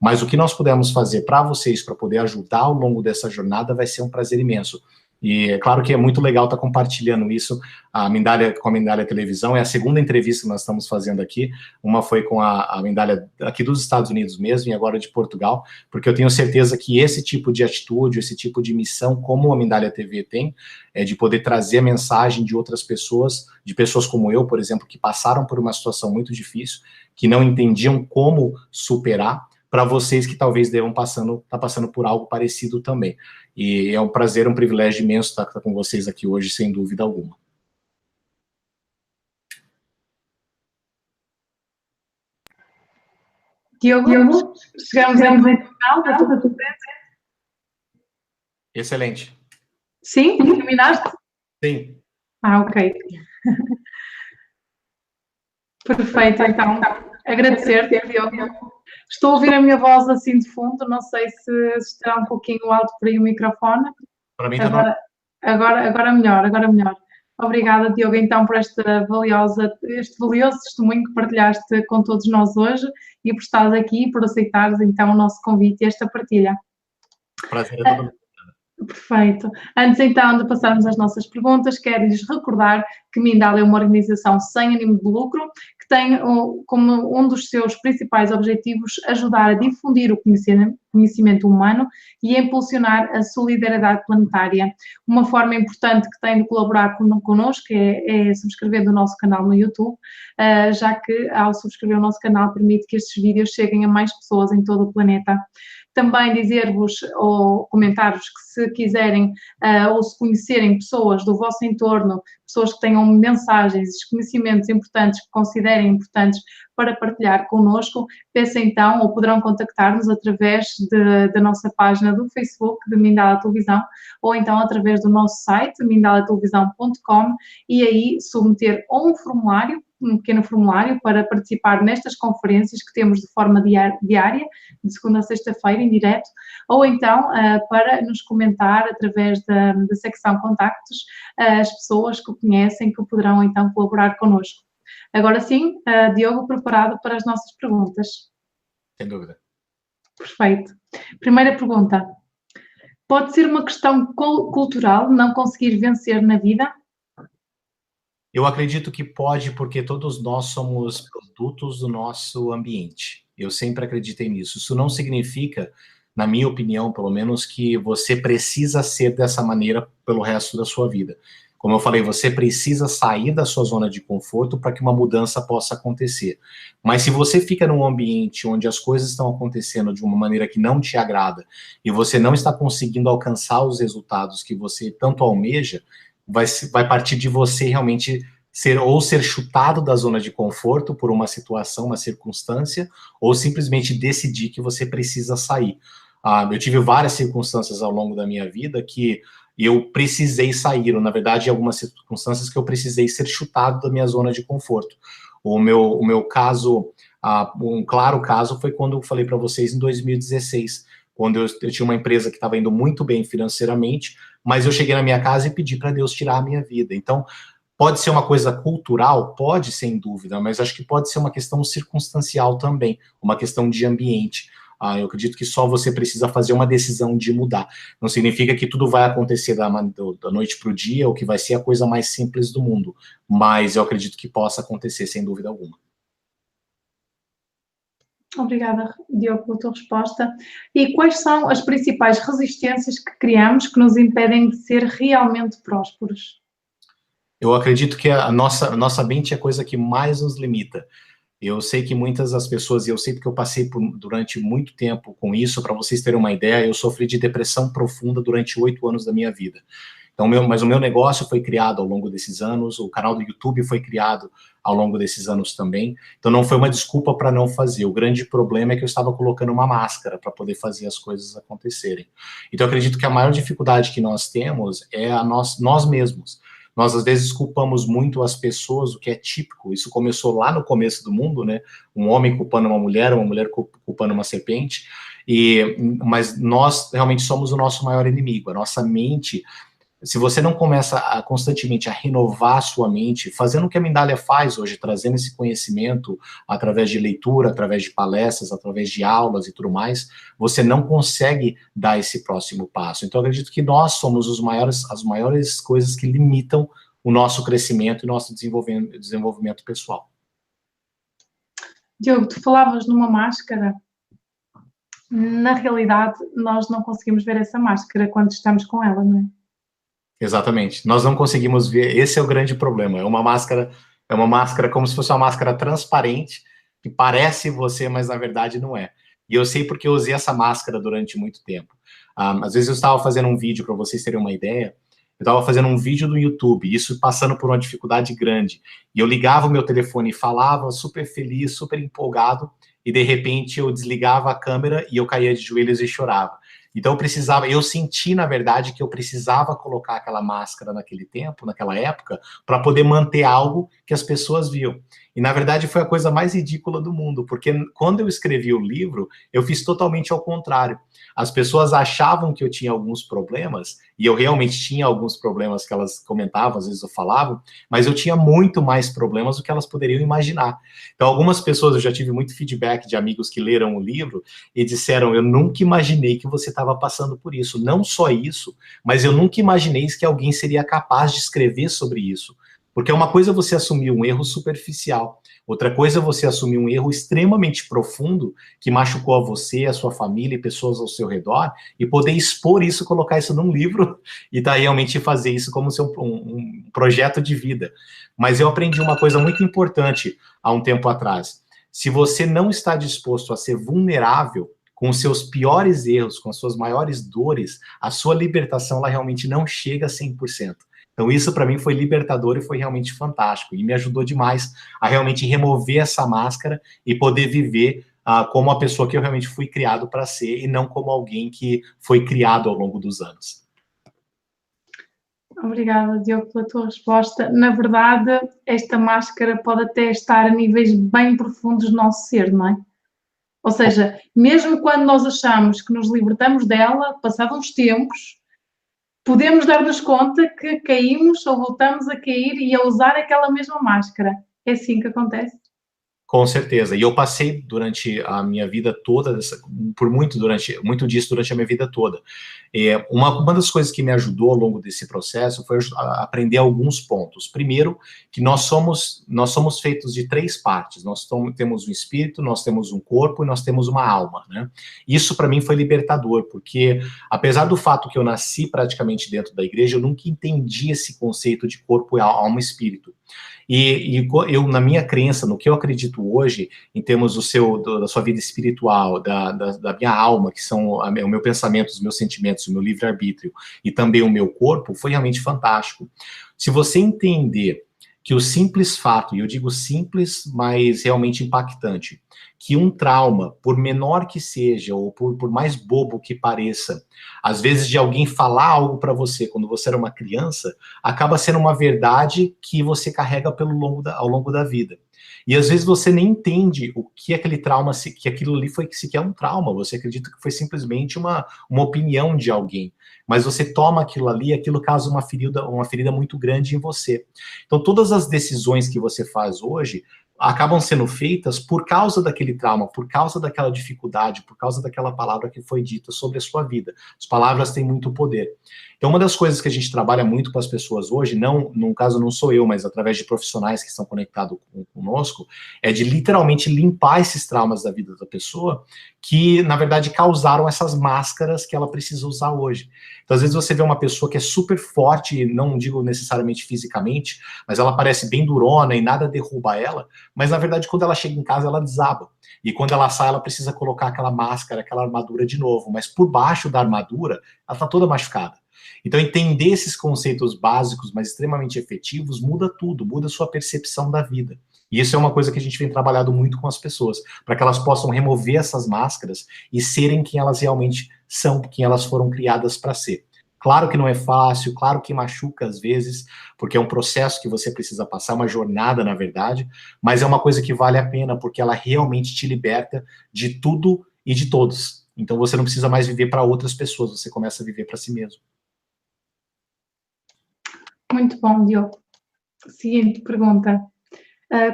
Mas o que nós pudermos fazer para vocês, para poder ajudar ao longo dessa jornada, vai ser um prazer imenso. E é claro que é muito legal estar compartilhando isso com a Mindalia Televisão. É a segunda entrevista que nós estamos fazendo aqui. Uma foi com a Mindalia aqui dos Estados Unidos mesmo e agora de Portugal, porque eu tenho certeza que esse tipo de atitude, esse tipo de missão, como a Mindalia TV tem, é de poder trazer a mensagem de outras pessoas, de pessoas como eu, por exemplo, que passaram por uma situação muito difícil, que não entendiam como superar, para vocês que talvez devam estar passando por algo parecido também. E é um prazer, um privilégio imenso estar com vocês aqui hoje, sem dúvida alguma. Diogo, chegamos ao final da tua conferência? Excelente. Sim? Terminaste? Sim. Ok. Perfeito, então. Agradecer-te, Diogo. Estou a ouvir a minha voz assim de fundo, não sei se estará um pouquinho alto por aí o microfone. Para mim está agora melhor. Obrigada, Diogo, então, por este valioso testemunho que partilhaste com todos nós hoje e por estares aqui e por aceitares, então, o nosso convite e esta partilha. Prazer é todo mundo. Perfeito. Antes, então, de passarmos às nossas perguntas, quero-lhes recordar que Mindalia é uma organização sem ânimo de lucro, que tem como um dos seus principais objetivos ajudar a difundir o conhecimento humano e a impulsionar a solidariedade planetária. Uma forma importante que tem de colaborar connosco é subscrever o nosso canal no YouTube, já que, ao subscrever o nosso canal, permite que estes vídeos cheguem a mais pessoas em todo o planeta. Também dizer-vos ou comentar-vos que se quiserem ou se conhecerem pessoas do vosso entorno, pessoas que tenham mensagens, conhecimentos importantes, que considerem importantes para partilhar connosco, peço então, ou poderão contactar-nos através da nossa página do Facebook de Mindala Televisão, ou então através do nosso site, mindalatelevisão.com, e aí submeter um formulário, um pequeno formulário para participar nestas conferências que temos de forma diária, de segunda a sexta-feira, em direto, ou então para nos comentar através da secção contactos as pessoas que o conhecem, que poderão então colaborar connosco. Agora sim, Diogo, preparado para as nossas perguntas? Sem dúvida. Perfeito. Primeira pergunta. Pode ser uma questão cultural não conseguir vencer na vida? Eu acredito que pode, porque todos nós somos produtos do nosso ambiente. Eu sempre acreditei nisso. Isso não significa, na minha opinião, pelo menos, que você precisa ser dessa maneira pelo resto da sua vida. Como eu falei, você precisa sair da sua zona de conforto para que uma mudança possa acontecer. Mas se você fica num ambiente onde as coisas estão acontecendo de uma maneira que não te agrada e você não está conseguindo alcançar os resultados que você tanto almeja, vai partir de você realmente ser chutado da zona de conforto por uma situação, uma circunstância, ou simplesmente decidir que você precisa sair. Eu tive várias circunstâncias ao longo da minha vida que eu precisei sair, ou na verdade, algumas circunstâncias que eu precisei ser chutado da minha zona de conforto. O meu caso, um claro caso, foi quando eu falei para vocês em 2016, quando eu tinha uma empresa que estava indo muito bem financeiramente, mas eu cheguei na minha casa e pedi para Deus tirar a minha vida. Então, pode ser uma coisa cultural? Pode, sem dúvida, mas acho que pode ser uma questão circunstancial também, uma questão de ambiente. Eu acredito que só você precisa fazer uma decisão de mudar. Não significa que tudo vai acontecer da noite para o dia, ou que vai ser a coisa mais simples do mundo, mas eu acredito que possa acontecer, sem dúvida alguma. Obrigada, Diogo, pela tua resposta. E quais são as principais resistências que criamos que nos impedem de ser realmente prósperos? Eu acredito que a nossa mente é a coisa que mais nos limita. Eu sei que muitas das pessoas, e eu sei porque eu passei durante muito tempo com isso, para vocês terem uma ideia, eu sofri de depressão profunda durante 8 anos da minha vida. Então, mas o meu negócio foi criado ao longo desses anos, o canal do YouTube foi criado ao longo desses anos também. Então, não foi uma desculpa para não fazer. O grande problema é que eu estava colocando uma máscara para poder fazer as coisas acontecerem. Então, eu acredito que a maior dificuldade que nós temos é nós mesmos. Nós, às vezes, culpamos muito as pessoas, o que é típico. Isso começou lá no começo do mundo, né? Um homem culpando uma mulher culpando uma serpente. Mas nós realmente somos o nosso maior inimigo. A nossa mente, se você não começa constantemente a renovar a sua mente, fazendo o que a Mindalia faz hoje, trazendo esse conhecimento através de leitura, através de palestras, através de aulas e tudo mais, você não consegue dar esse próximo passo. Então, eu acredito que nós somos as maiores coisas que limitam o nosso crescimento e nosso desenvolvimento pessoal. Diogo, tu falavas numa máscara. Na realidade, nós não conseguimos ver essa máscara quando estamos com ela, não é? Exatamente. Nós não conseguimos ver, esse é o grande problema. É uma máscara como se fosse uma máscara transparente, que parece você, mas na verdade não é. E eu sei porque eu usei essa máscara durante muito tempo. Às vezes eu estava fazendo um vídeo, para vocês terem uma ideia, eu estava fazendo um vídeo do YouTube, isso passando por uma dificuldade grande, e eu ligava o meu telefone e falava super feliz, super empolgado, e de repente eu desligava a câmera e eu caía de joelhos e chorava. Então eu senti, na verdade, que eu precisava colocar aquela máscara naquele tempo, naquela época, para poder manter algo que as pessoas viam. E, na verdade, foi a coisa mais ridícula do mundo, porque quando eu escrevi o livro, eu fiz totalmente ao contrário. As pessoas achavam que eu tinha alguns problemas, e eu realmente tinha alguns problemas que elas comentavam, às vezes eu falava, mas eu tinha muito mais problemas do que elas poderiam imaginar. Então, algumas pessoas, eu já tive muito feedback de amigos que leram o livro e disseram, eu nunca imaginei que você estava passando por isso. Não só isso, mas eu nunca imaginei que alguém seria capaz de escrever sobre isso. Porque uma coisa é você assumir um erro superficial, outra coisa é você assumir um erro extremamente profundo, que machucou a você, a sua família e pessoas ao seu redor, e poder expor isso, colocar isso num livro, e realmente fazer isso como um projeto de vida. Mas eu aprendi uma coisa muito importante há um tempo atrás. Se você não está disposto a ser vulnerável com os seus piores erros, com as suas maiores dores, a sua libertação ela realmente não chega a 100%. Então isso para mim foi libertador e foi realmente fantástico, e me ajudou demais a realmente remover essa máscara e poder viver como a pessoa que eu realmente fui criado para ser, e não como alguém que foi criado ao longo dos anos. Obrigada, Diogo, pela tua resposta. Na verdade, esta máscara pode até estar a níveis bem profundos do nosso ser, não é? Ou seja, mesmo quando nós achamos que nos libertamos dela, passados uns tempos, podemos dar-nos conta que caímos ou voltamos a cair e a usar aquela mesma máscara. É assim que acontece? Com certeza. E eu passei durante a minha vida toda, por muito disso durante a minha vida toda. Uma das coisas que me ajudou ao longo desse processo foi aprender alguns pontos. Primeiro, que nós somos feitos de 3 partes. Nós temos um espírito, nós temos um corpo e nós temos uma alma, né? Isso para mim foi libertador, porque apesar do fato que eu nasci praticamente dentro da igreja, eu nunca entendi esse conceito de corpo, alma e espírito. E eu, na minha crença, no que eu acredito hoje, em termos da sua vida espiritual, da minha alma, que são o meu pensamento, os meus sentimentos, o meu livre-arbítrio, e também o meu corpo, foi realmente fantástico. Se você entender que o simples fato, e eu digo simples, mas realmente impactante, que um trauma, por menor que seja, ou por mais bobo que pareça, às vezes de alguém falar algo para você quando você era uma criança, acaba sendo uma verdade que você carrega ao longo da vida. E às vezes você nem entende o que aquele trauma, que aquilo ali foi sequer um trauma, você acredita que foi simplesmente uma opinião de alguém. Mas você toma aquilo ali, aquilo causa uma ferida muito grande em você. Então todas as decisões que você faz hoje acabam sendo feitas por causa daquele trauma, por causa daquela dificuldade, por causa daquela palavra que foi dita sobre a sua vida. As palavras têm muito poder. Então, uma das coisas que a gente trabalha muito com as pessoas hoje, no caso não sou eu, mas através de profissionais que estão conectados conosco, é de literalmente limpar esses traumas da vida da pessoa que, na verdade, causaram essas máscaras que ela precisa usar hoje. Então, às vezes você vê uma pessoa que é super forte, não digo necessariamente fisicamente, mas ela parece bem durona e nada derruba ela, mas, na verdade, quando ela chega em casa, ela desaba. E quando ela sai, ela precisa colocar aquela máscara, aquela armadura de novo, mas por baixo da armadura, ela está toda machucada. Então, entender esses conceitos básicos, mas extremamente efetivos, muda tudo, muda a sua percepção da vida. E isso é uma coisa que a gente vem trabalhando muito com as pessoas, para que elas possam remover essas máscaras e serem quem elas realmente são, quem elas foram criadas para ser. Claro que não é fácil, claro que machuca às vezes, porque é um processo que você precisa passar, uma jornada, na verdade, mas é uma coisa que vale a pena, porque ela realmente te liberta de tudo e de todos. Então você não precisa mais viver para outras pessoas, você começa a viver para si mesmo. Muito bom, Diogo. Seguinte pergunta.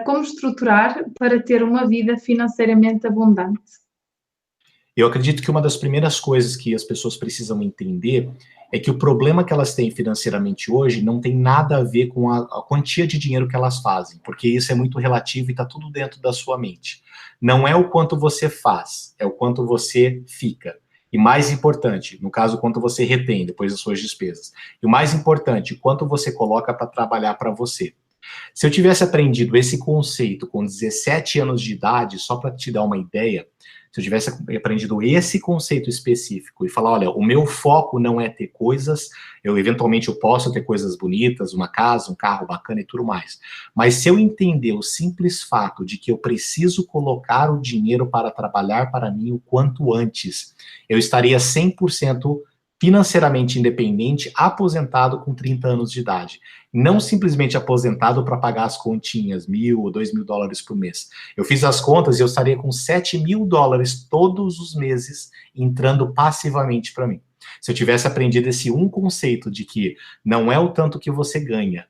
Como estruturar para ter uma vida financeiramente abundante? Eu acredito que uma das primeiras coisas que as pessoas precisam entender é que o problema que elas têm financeiramente hoje não tem nada a ver com a quantia de dinheiro que elas fazem, porque isso é muito relativo e está tudo dentro da sua mente. Não é o quanto você faz, é o quanto você fica. E mais importante, no caso, quanto você retém depois das suas despesas. E o mais importante, quanto você coloca para trabalhar para você. Se eu tivesse aprendido esse conceito com 17 anos de idade, só para te dar uma ideia, se eu tivesse aprendido esse conceito específico e falar, olha, o meu foco não é ter coisas, eventualmente eu posso ter coisas bonitas, uma casa, um carro bacana e tudo mais, mas se eu entender o simples fato de que eu preciso colocar o dinheiro para trabalhar para mim o quanto antes, eu estaria 100% financeiramente independente, aposentado com 30 anos de idade. Não simplesmente aposentado para pagar as continhas, $1.000 ou $2.000 por mês. Eu fiz as contas e eu estaria com $7.000 todos os meses entrando passivamente para mim. Se eu tivesse aprendido esse conceito de que não é o tanto que você ganha,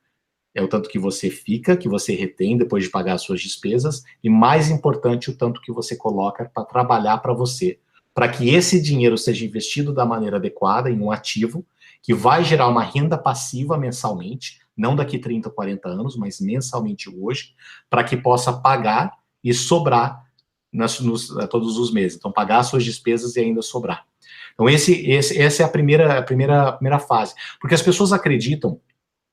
é o tanto que você fica, que você retém depois de pagar as suas despesas, e mais importante, o tanto que você coloca para trabalhar para você, para que esse dinheiro seja investido da maneira adequada em um ativo que vai gerar uma renda passiva mensalmente, não daqui 30, 40 anos, mas mensalmente hoje, para que possa pagar e sobrar todos os meses. Então, pagar as suas despesas e ainda sobrar. Então, essa é a primeira fase. Porque as pessoas acreditam,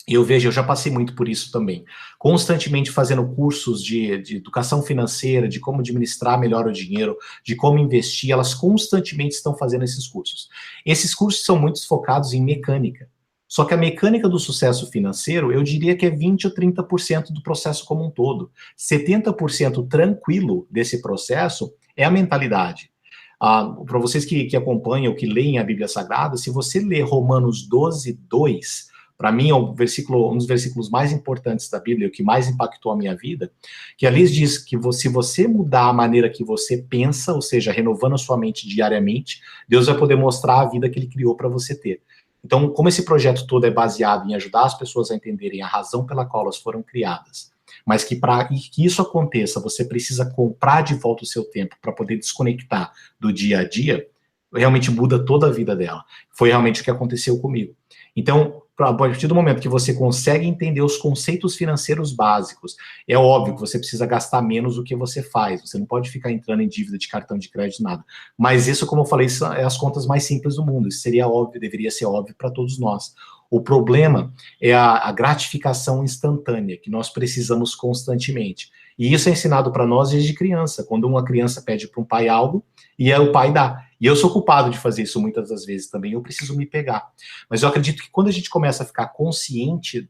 e eu vejo, eu já passei muito por isso também, constantemente fazendo cursos de educação financeira, de como administrar melhor o dinheiro, de como investir, elas constantemente estão fazendo esses cursos. Esses cursos são muito focados em mecânica. Só que a mecânica do sucesso financeiro, eu diria que é 20 ou 30% do processo como um todo. 70% tranquilo desse processo é a mentalidade. Para vocês que acompanham, que leem a Bíblia Sagrada, se você ler Romanos 12, 2, para mim é um dos versículos mais importantes da Bíblia, o que mais impactou a minha vida, que ali diz que se você mudar a maneira que você pensa, ou seja, renovando a sua mente diariamente, Deus vai poder mostrar a vida que ele criou para você ter. Então, como esse projeto todo é baseado em ajudar as pessoas a entenderem a razão pela qual elas foram criadas, mas que para que isso aconteça, você precisa comprar de volta o seu tempo para poder desconectar do dia a dia, realmente muda toda a vida dela. Foi realmente o que aconteceu comigo. Então, a partir do momento que você consegue entender os conceitos financeiros básicos, é óbvio que você precisa gastar menos do que você faz, você não pode ficar entrando em dívida de cartão de crédito, nada. Mas isso, como eu falei, são as contas mais simples do mundo, isso seria óbvio, deveria ser óbvio para todos nós. O problema é a gratificação instantânea, que nós precisamos constantemente. E isso é ensinado para nós desde criança, quando uma criança pede para um pai algo, e aí o pai dá. E eu sou culpado de fazer isso muitas das vezes também, eu preciso me pegar. Mas eu acredito que quando a gente começa a ficar consciente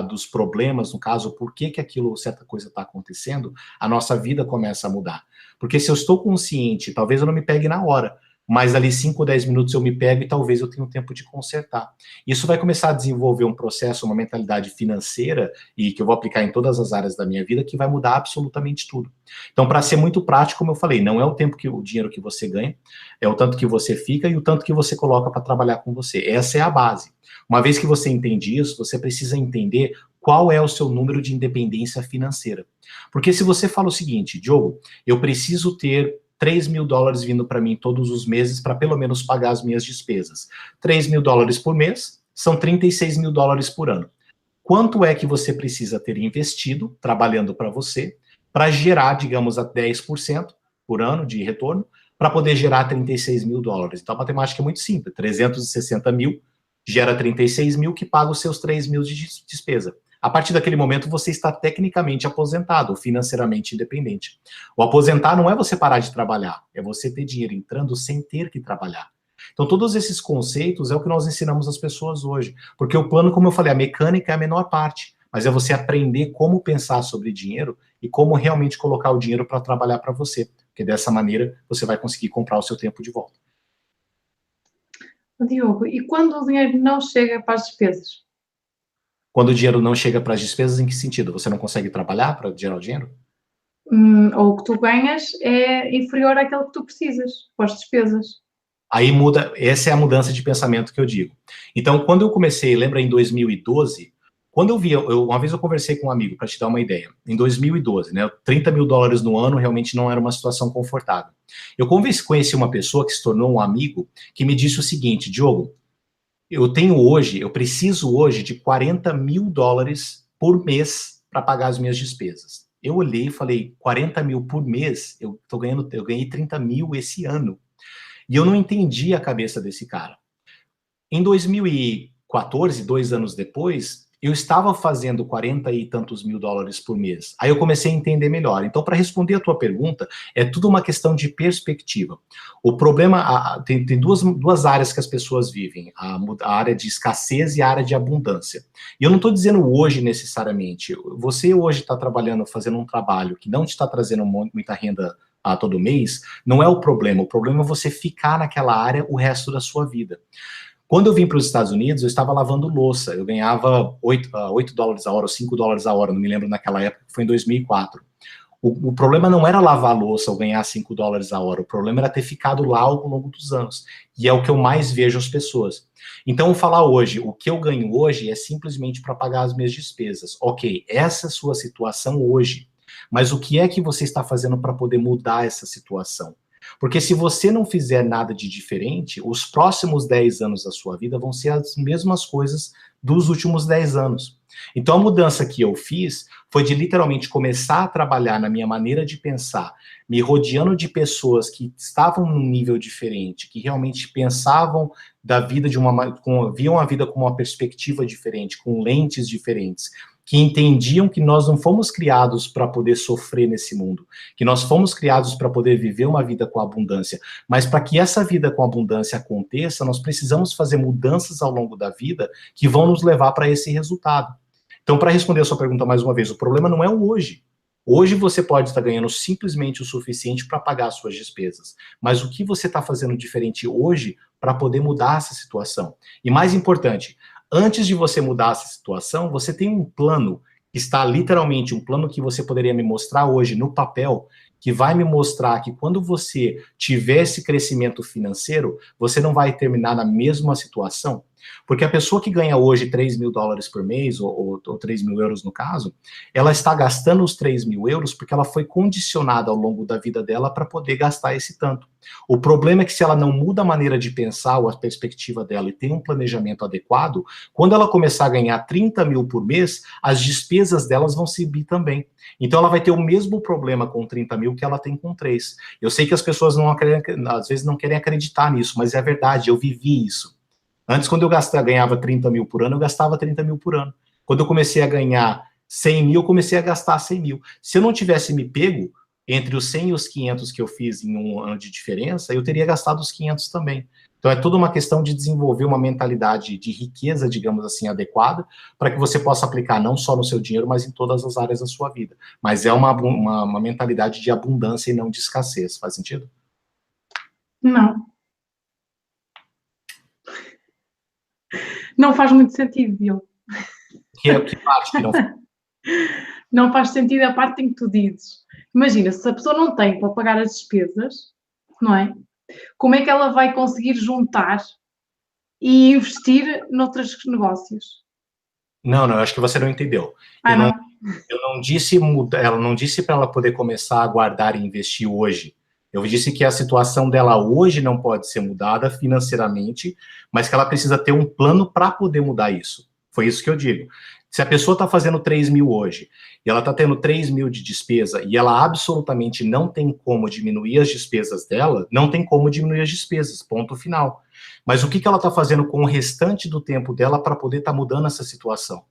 dos problemas, no caso, por que aquilo, certa coisa está acontecendo, a nossa vida começa a mudar. Porque se eu estou consciente, talvez eu não me pegue na hora, mas ali 5 ou 10 minutos eu me pego e talvez eu tenha um tempo de consertar. Isso vai começar a desenvolver um processo, uma mentalidade financeira, e que eu vou aplicar em todas as áreas da minha vida, que vai mudar absolutamente tudo. Então, para ser muito prático, como eu falei, não é o tempo o dinheiro que você ganha, é o tanto que você fica e o tanto que você coloca para trabalhar com você. Essa é a base. Uma vez que você entende isso, você precisa entender qual é o seu número de independência financeira. Porque se você fala o seguinte, Diogo, eu preciso ter $3.000 vindo para mim todos os meses para pelo menos pagar as minhas despesas. $3.000 por mês são $36.000 por ano. Quanto é que você precisa ter investido, trabalhando para você, para gerar, digamos, a 10% por ano de retorno, para poder gerar $36.000? Então a matemática é muito simples, 360 mil gera 36 mil, que paga os seus 3 mil de despesa. A partir daquele momento, você está tecnicamente aposentado, financeiramente independente. O aposentar não é você parar de trabalhar, é você ter dinheiro entrando sem ter que trabalhar. Então, todos esses conceitos é o que nós ensinamos às pessoas hoje. Porque o plano, como eu falei, a mecânica é a menor parte, mas é você aprender como pensar sobre dinheiro e como realmente colocar o dinheiro para trabalhar para você. Porque dessa maneira, você vai conseguir comprar o seu tempo de volta. Diogo, e quando o dinheiro não chega para as despesas? Quando o dinheiro não chega para as despesas, em que sentido? Você não consegue trabalhar para gerar o dinheiro? Ou o que tu ganhas é inferior àquilo que tu precisas, para as despesas. Aí muda, essa é a mudança de pensamento que eu digo. Então, quando eu comecei, lembra em 2012, quando eu vi, uma vez eu conversei com um amigo, para te dar uma ideia, em 2012, né, $30 mil no ano realmente não era uma situação confortável. Eu conheci uma pessoa que se tornou um amigo, que me disse o seguinte, Diogo, eu preciso hoje de $40 mil por mês para pagar as minhas despesas. Eu olhei e falei, 40 mil por mês, eu ganhei 30 mil esse ano. E eu não entendi a cabeça desse cara. Em 2014, 2 anos depois, eu estava fazendo 40 e tantos mil dólares por mês. Aí eu comecei a entender melhor. Então, para responder a tua pergunta, é tudo uma questão de perspectiva. O problema, tem duas áreas que as pessoas vivem, a área de escassez e a área de abundância. E eu não estou dizendo hoje necessariamente. Você hoje está trabalhando, fazendo um trabalho que não te está trazendo muita renda a todo mês, não é o problema é você ficar naquela área o resto da sua vida. Quando eu vim para os Estados Unidos, eu estava lavando louça, eu ganhava $8 a hora ou $5 a hora, não me lembro naquela época, foi em 2004. O problema não era lavar louça ou ganhar $5 a hora, o problema era ter ficado lá ao longo dos anos, e é o que eu mais vejo as pessoas. Então, eu falar hoje, o que eu ganho hoje é simplesmente para pagar as minhas despesas. Ok, essa é a sua situação hoje. Mas o que é que você está fazendo para poder mudar essa situação? Porque se você não fizer nada de diferente, os próximos 10 anos da sua vida vão ser as mesmas coisas dos últimos 10 anos. Então a mudança que eu fiz foi de literalmente começar a trabalhar na minha maneira de pensar, me rodeando de pessoas que estavam num nível diferente, que realmente pensavam da vida viam a vida com uma perspectiva diferente, com lentes diferentes. que entendiam que nós não fomos criados para poder sofrer nesse mundo, que nós fomos criados para poder viver uma vida com abundância, mas para que essa vida com abundância aconteça, nós precisamos fazer mudanças ao longo da vida que vão nos levar para esse resultado. Então, para responder a sua pergunta mais uma vez, o problema não é o hoje. Hoje você pode estar ganhando simplesmente o suficiente para pagar as suas despesas, mas o que você está fazendo diferente hoje para poder mudar essa situação? E mais importante, antes de você mudar essa situação, você tem um plano que está literalmente, um plano que você poderia me mostrar hoje no papel, que vai me mostrar que quando você tiver esse crescimento financeiro, você não vai terminar na mesma situação. Porque a pessoa que ganha hoje 3 mil dólares por mês, ou 3 mil euros no caso, ela está gastando os 3 mil euros porque ela foi condicionada ao longo da vida dela para poder gastar esse tanto. O problema é que se ela não muda a maneira de pensar ou a perspectiva dela e tem um planejamento adequado, quando ela começar a ganhar 30 mil por mês, as despesas delas vão subir também. Então ela vai ter o mesmo problema com 30 mil que ela tem com 3. Eu sei que as pessoas às vezes não querem acreditar nisso, mas é verdade, eu vivi isso. Antes, quando eu ganhava 30 mil por ano, eu gastava 30 mil por ano. Quando eu comecei a ganhar 100 mil, eu comecei a gastar 100 mil. Se eu não tivesse me pego entre os 100 e os 500 que eu fiz em um ano de diferença, eu teria gastado os 500 também. Então, é toda uma questão de desenvolver uma mentalidade de riqueza, digamos assim, adequada, para que você possa aplicar não só no seu dinheiro, mas em todas as áreas da sua vida. Mas é uma mentalidade de abundância e não de escassez. Faz sentido? Não. Não faz muito sentido, Diogo. Que parte que não faz? Não faz sentido a parte em que tu dizes. Imagina, se a pessoa não tem para pagar as despesas, não é? Como é que ela vai conseguir juntar e investir noutros negócios? Não, eu acho que você não entendeu. Eu não disse ela não disse para ela poder começar a guardar e investir hoje. Eu disse que a situação dela hoje não pode ser mudada financeiramente, mas que ela precisa ter um plano para poder mudar isso. Foi isso que eu digo. Se a pessoa está fazendo 3 mil hoje, e ela está tendo 3 mil de despesa, e ela absolutamente não tem como diminuir as despesas dela, não tem como diminuir as despesas, ponto final. Mas o que ela está fazendo com o restante do tempo dela para poder estar mudando essa situação?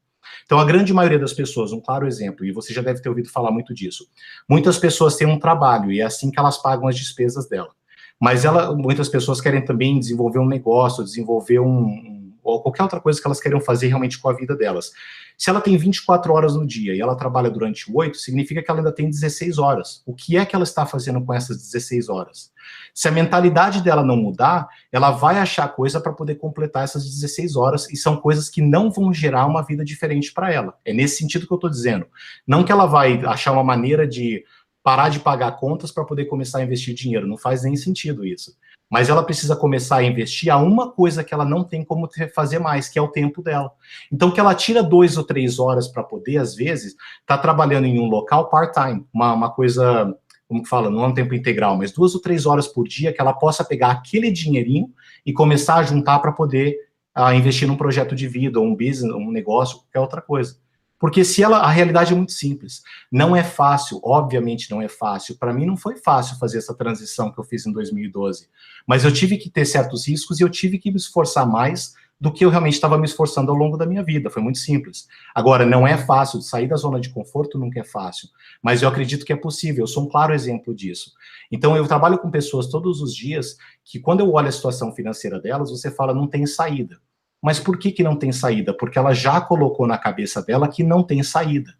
Então, a grande maioria das pessoas, um claro exemplo, e você já deve ter ouvido falar muito disso, muitas pessoas têm um trabalho e é assim que elas pagam as despesas dela. Mas muitas pessoas querem também desenvolver um negócio, desenvolver ou qualquer outra coisa que elas queiram fazer realmente com a vida delas. Se ela tem 24 horas no dia e ela trabalha durante 8, significa que ela ainda tem 16 horas. O que é que ela está fazendo com essas 16 horas? Se a mentalidade dela não mudar, ela vai achar coisa para poder completar essas 16 horas e são coisas que não vão gerar uma vida diferente para ela. É nesse sentido que eu estou dizendo. Não que ela vai achar uma maneira de parar de pagar contas para poder começar a investir dinheiro. Não faz nem sentido isso. Mas ela precisa começar a investir a uma coisa que ela não tem como fazer mais, que é o tempo dela. Então, que ela tira 2 ou 3 horas para poder, às vezes, estar trabalhando em um local part-time, uma coisa, como que fala, não é um tempo integral, mas 2 ou 3 horas por dia, que ela possa pegar aquele dinheirinho e começar a juntar para poder investir num projeto de vida, ou um business, um negócio, qualquer outra coisa. Porque a realidade é muito simples. Não é fácil, obviamente não é fácil. Para mim não foi fácil fazer essa transição que eu fiz em 2012. Mas eu tive que ter certos riscos e eu tive que me esforçar mais do que eu realmente estava me esforçando ao longo da minha vida. Foi muito simples. Agora, não é fácil, sair da zona de conforto nunca é fácil. Mas eu acredito que é possível, eu sou um claro exemplo disso. Então, eu trabalho com pessoas todos os dias que, quando eu olho a situação financeira delas, você fala, não tem saída. Mas por que não tem saída? Porque ela já colocou na cabeça dela que não tem saída.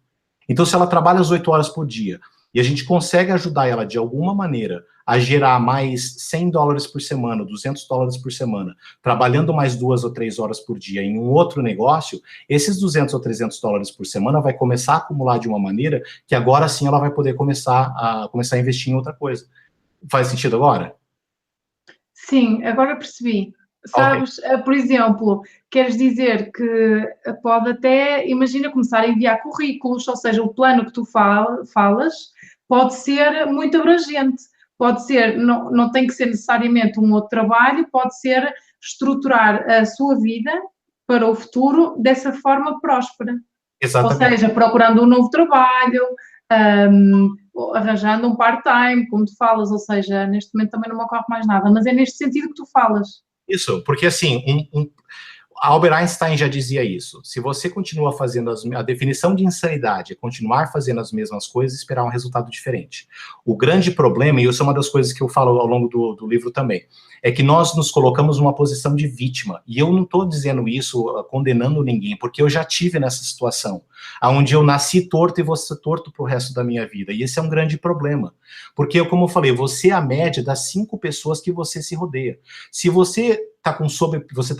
Então, se ela trabalha as 8 horas por dia e a gente consegue ajudar ela de alguma maneira a gerar mais 100 dólares por semana, 200 dólares por semana, trabalhando mais 2 ou 3 horas por dia em um outro negócio, esses 200 ou 300 dólares por semana vai começar a acumular de uma maneira que agora sim ela vai poder começar a investir em outra coisa. Faz sentido agora? Sim, agora percebi. Sabes, por exemplo, queres dizer que pode até, imagina, começar a enviar currículos, ou seja, o plano que tu falas pode ser muito abrangente, pode ser, não tem que ser necessariamente um outro trabalho, pode ser estruturar a sua vida para o futuro dessa forma próspera. Exatamente. Ou seja, procurando um novo trabalho, arranjando um part-time, como tu falas, ou seja, neste momento também não me ocorre mais nada, mas é neste sentido que tu falas. Isso, porque assim, Albert Einstein já dizia isso. Se você continua fazendo a definição de insanidade é continuar fazendo as mesmas coisas e esperar um resultado diferente. O grande problema, e isso é uma das coisas que eu falo ao longo do livro também, é que nós nos colocamos numa posição de vítima. E eu não estou dizendo isso condenando ninguém, porque eu já tive nessa situação, onde eu nasci torto e vou ser torto pro resto da minha vida. E esse é um grande problema. Porque, como eu falei, você é a média das 5 pessoas que você se rodeia. Se você está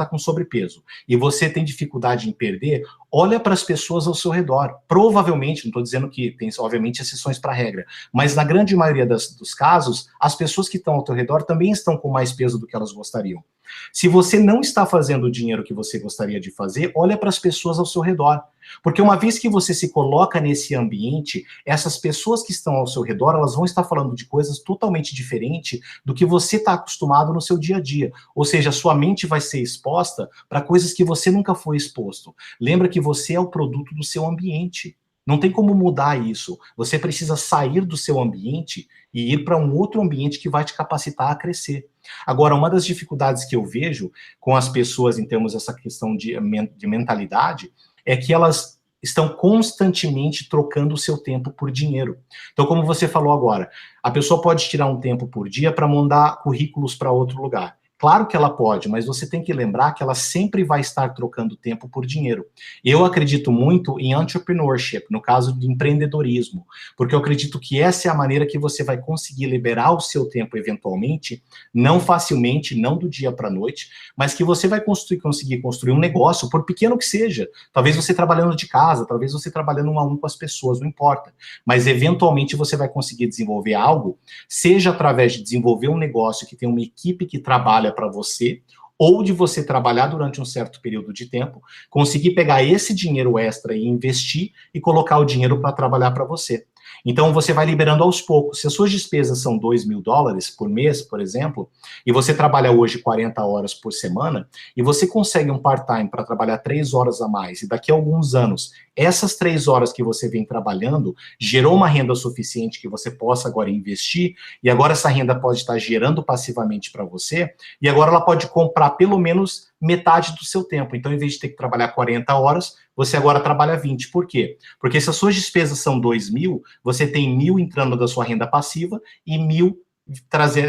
com sobrepeso e você tem dificuldade em perder, olha para as pessoas ao seu redor. Provavelmente, não estou dizendo que tem, obviamente, exceções para a regra, mas na grande maioria dos casos, as pessoas que estão ao teu redor também estão com mais peso do que elas gostariam. Se você não está fazendo o dinheiro que você gostaria de fazer, olha para as pessoas ao seu redor. Porque uma vez que você se coloca nesse ambiente, essas pessoas que estão ao seu redor, elas vão estar falando de coisas totalmente diferentes do que você está acostumado no seu dia a dia. Ou seja, a sua mente vai ser exposta para coisas que você nunca foi exposto. Lembra que você é o produto do seu ambiente. Não tem como mudar isso. Você precisa sair do seu ambiente e ir para um outro ambiente que vai te capacitar a crescer. Agora, uma das dificuldades que eu vejo com as pessoas em termos dessa questão de mentalidade é que elas estão constantemente trocando o seu tempo por dinheiro. Então, como você falou agora, a pessoa pode tirar um tempo por dia para mandar currículos para outro lugar. Claro que ela pode, mas você tem que lembrar que ela sempre vai estar trocando tempo por dinheiro. Eu acredito muito em entrepreneurship, no caso de empreendedorismo, porque eu acredito que essa é a maneira que você vai conseguir liberar o seu tempo eventualmente, não facilmente, não do dia para a noite, mas que você vai conseguir construir um negócio, por pequeno que seja. Talvez você trabalhando de casa, talvez você trabalhando 1 a 1 com as pessoas, não importa. Mas eventualmente você vai conseguir desenvolver algo, seja através de desenvolver um negócio que tem uma equipe que trabalha para você, ou de você trabalhar durante um certo período de tempo, conseguir pegar esse dinheiro extra e investir e colocar o dinheiro para trabalhar para você. Então, você vai liberando aos poucos. Se as suas despesas são $2.000 por mês, por exemplo, e você trabalha hoje 40 horas por semana, e você consegue um part-time para trabalhar 3 horas a mais, e daqui a alguns anos, essas 3 horas que você vem trabalhando, gerou uma renda suficiente que você possa agora investir, e agora essa renda pode estar gerando passivamente para você, e agora ela pode comprar pelo menos metade do seu tempo. Então, em vez de ter que trabalhar 40 horas, você agora trabalha 20. Por quê? Porque se as suas despesas são 2.000, você tem 1.000 entrando da sua renda passiva e 1.000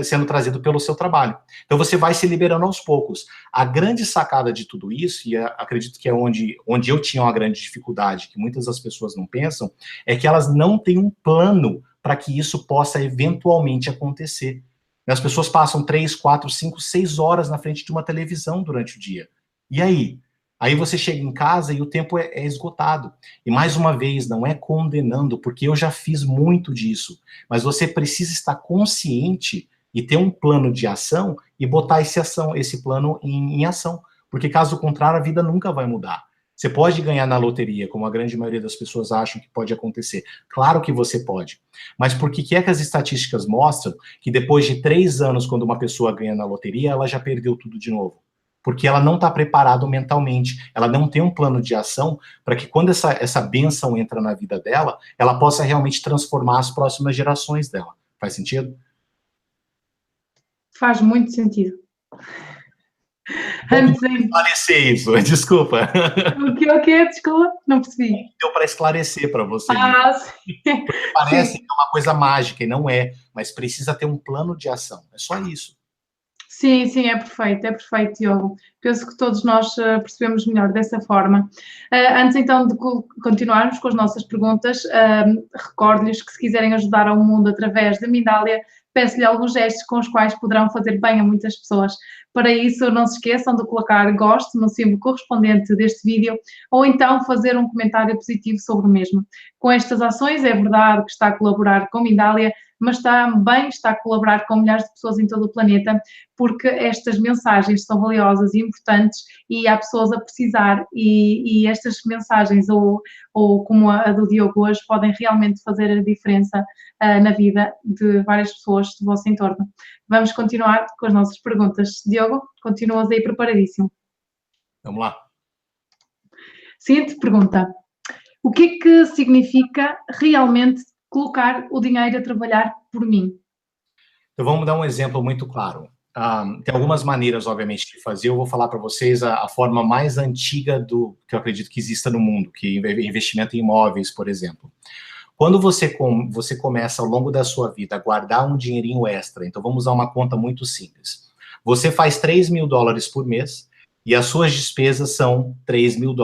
sendo trazido pelo seu trabalho. Então, você vai se liberando aos poucos. A grande sacada de tudo isso, e acredito que é onde eu tinha uma grande dificuldade, que muitas das pessoas não pensam, é que elas não têm um plano para que isso possa eventualmente acontecer. As pessoas passam 3, 4, 5, 6 horas na frente de uma televisão durante o dia. E aí? Aí você chega em casa e o tempo é esgotado. E mais uma vez, não é condenando, porque eu já fiz muito disso. Mas você precisa estar consciente e ter um plano de ação e botar esse plano em ação. Porque caso contrário, a vida nunca vai mudar. Você pode ganhar na loteria, como a grande maioria das pessoas acham que pode acontecer. Claro que você pode. Mas por que é que as estatísticas mostram que depois de 3 anos, quando uma pessoa ganha na loteria, ela já perdeu tudo de novo? Porque ela não está preparada mentalmente, ela não tem um plano de ação para que quando essa bênção entra na vida dela, ela possa realmente transformar as próximas gerações dela. Faz sentido? Faz muito sentido. Antes de esclarecer isso, desculpa. O que? Desculpa, não percebi. Deu para esclarecer para você. Sim. Parece que é uma coisa mágica, e não é, mas precisa ter um plano de ação. É só isso. Sim, é perfeito, Diogo. Penso que todos nós percebemos melhor dessa forma. Antes então de continuarmos com as nossas perguntas, recordo-lhes que se quiserem ajudar ao mundo através da Mindália, peço-lhe alguns gestos com os quais poderão fazer bem a muitas pessoas. Para isso, não se esqueçam de colocar gosto no símbolo correspondente deste vídeo ou então fazer um comentário positivo sobre o mesmo. Com estas ações, é verdade que está a colaborar com a Mindália, mas também está a colaborar com milhares de pessoas em todo o planeta, porque estas mensagens são valiosas e importantes e há pessoas a precisar e estas mensagens, ou como a do Diogo hoje, podem realmente fazer a diferença na vida de várias pessoas do vosso entorno. Vamos continuar com as nossas perguntas. Diogo, continuas aí preparadíssimo. Vamos lá. Seguinte pergunta. O que é que significa realmente colocar o dinheiro a trabalhar por mim? Então, vamos dar um exemplo muito claro. tem algumas maneiras, obviamente, de fazer. Eu vou falar para vocês a forma mais antiga que eu acredito que exista no mundo, que é investimento em imóveis, por exemplo. Quando você começa ao longo da sua vida a guardar um dinheirinho extra, então vamos usar uma conta muito simples. Você faz $3.000 por mês e as suas despesas são $3.000.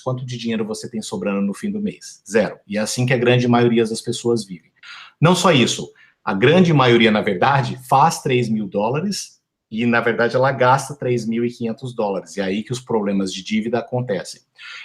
Quanto de dinheiro você tem sobrando no fim do mês? Zero. E é assim que a grande maioria das pessoas vive. Não só isso, a grande maioria, na verdade, faz $3.000 e, na verdade, ela gasta $3.500. E é aí que os problemas de dívida acontecem.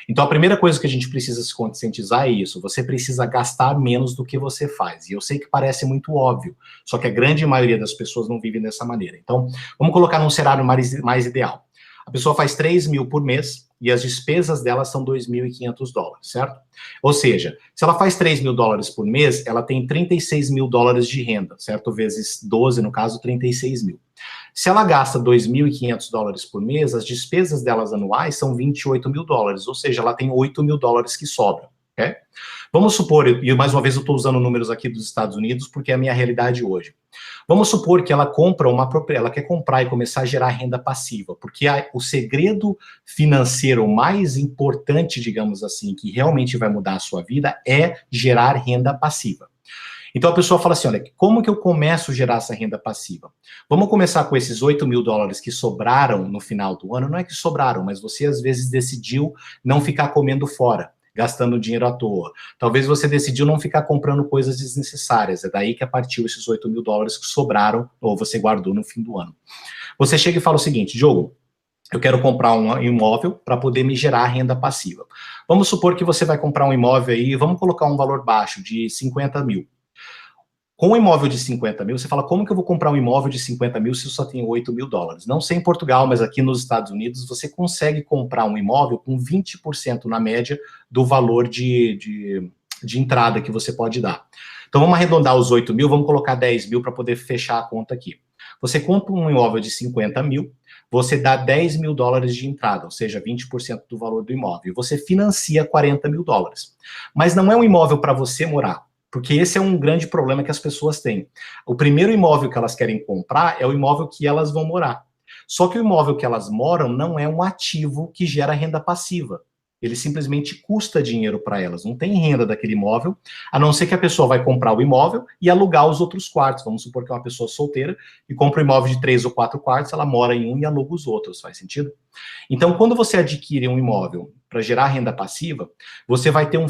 Então, a primeira coisa que a gente precisa se conscientizar é isso. Você precisa gastar menos do que você faz. E eu sei que parece muito óbvio, só que a grande maioria das pessoas não vive dessa maneira. Então, vamos colocar num cenário mais ideal. A pessoa faz $3.000 por mês e as despesas dela são $2.500, certo? Ou seja, se ela faz $3.000 por mês, ela tem $36.000 de renda, certo? Vezes 12, no caso, 36.000. Se ela gasta $2.500 por mês, as despesas delas anuais são $28.000, ou seja, ela tem $8.000 que sobram, ok? Vamos supor, e mais uma vez eu estou usando números aqui dos Estados Unidos, porque é a minha realidade hoje. Vamos supor que ela compra ela quer comprar e começar a gerar renda passiva, porque o segredo financeiro mais importante, digamos assim, que realmente vai mudar a sua vida é gerar renda passiva. Então a pessoa fala assim, olha, como que eu começo a gerar essa renda passiva? Vamos começar com esses $8.000 que sobraram no final do ano. Não é que sobraram, mas você às vezes decidiu não ficar comendo fora, gastando dinheiro à toa. Talvez você decidiu não ficar comprando coisas desnecessárias. É daí que partiu esses $8.000 que sobraram ou você guardou no fim do ano. Você chega e fala o seguinte, Diogo, eu quero comprar um imóvel para poder me gerar renda passiva. Vamos supor que você vai comprar um imóvel aí, vamos colocar um valor baixo de 50 mil. Com um imóvel de 50 mil, você fala, como que eu vou comprar um imóvel de 50 mil se eu só tenho $8.000? Não sei em Portugal, mas aqui nos Estados Unidos, você consegue comprar um imóvel com 20% na média do valor de entrada que você pode dar. Então, vamos arredondar os 8 mil, vamos colocar 10 mil para poder fechar a conta aqui. Você compra um imóvel de 50 mil, você dá $10.000 de entrada, ou seja, 20% do valor do imóvel. Você financia $40.000. Mas não é um imóvel para você morar. Porque esse é um grande problema que as pessoas têm. O primeiro imóvel que elas querem comprar é o imóvel que elas vão morar. Só que o imóvel que elas moram não é um ativo que gera renda passiva. Ele simplesmente custa dinheiro para elas. Não tem renda daquele imóvel, a não ser que a pessoa vai comprar o imóvel e alugar os outros quartos. Vamos supor que é uma pessoa solteira e compra um imóvel de 3 ou 4 quartos, ela mora em um e aluga os outros. Faz sentido? Então, quando você adquire um imóvel para gerar renda passiva, você vai ter um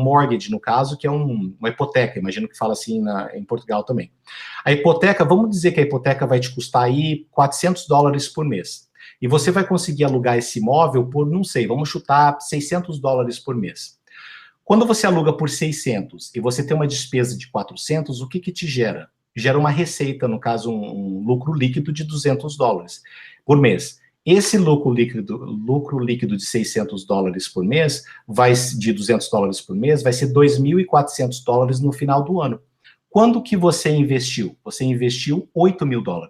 mortgage, no caso, que é uma hipoteca. Imagino que fala assim em Portugal também. A hipoteca, vamos dizer que a hipoteca vai te custar aí $400 por mês. E você vai conseguir alugar esse imóvel por, não sei, vamos chutar $600 por mês. Quando você aluga por 600 e você tem uma despesa de 400, o que te gera? Gera uma receita, no caso, um lucro líquido de $200 por mês. Esse lucro líquido de $600 por mês, de $200 por mês, vai ser $2.400 no final do ano. Quando que você investiu? Você investiu $8.000.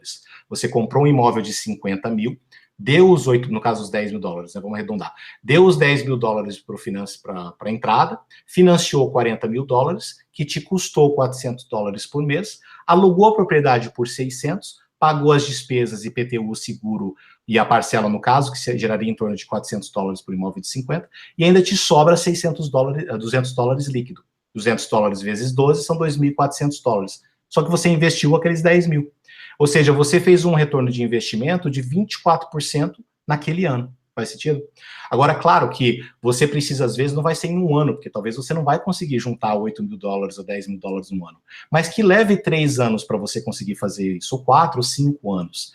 Você comprou um imóvel de 50 mil, deu os 8, no caso os $10.000, né, vamos arredondar, deu os $10.000 para a entrada, financiou $40.000, que te custou $400 por mês, alugou a propriedade por 600, pagou as despesas, IPTU, seguro e a parcela, no caso, que geraria em torno de $400 por imóvel de 50, e ainda te sobra $200 líquido. $200 vezes 12 são $2.400. Só que você investiu aqueles 10 mil. Ou seja, você fez um retorno de investimento de 24% naquele ano. Faz sentido? Agora, claro que você precisa, às vezes, não vai ser em um ano, porque talvez você não vai conseguir juntar $8.000 ou $10.000 no ano. Mas que leve 3 anos para você conseguir fazer isso, ou 4 ou 5 anos.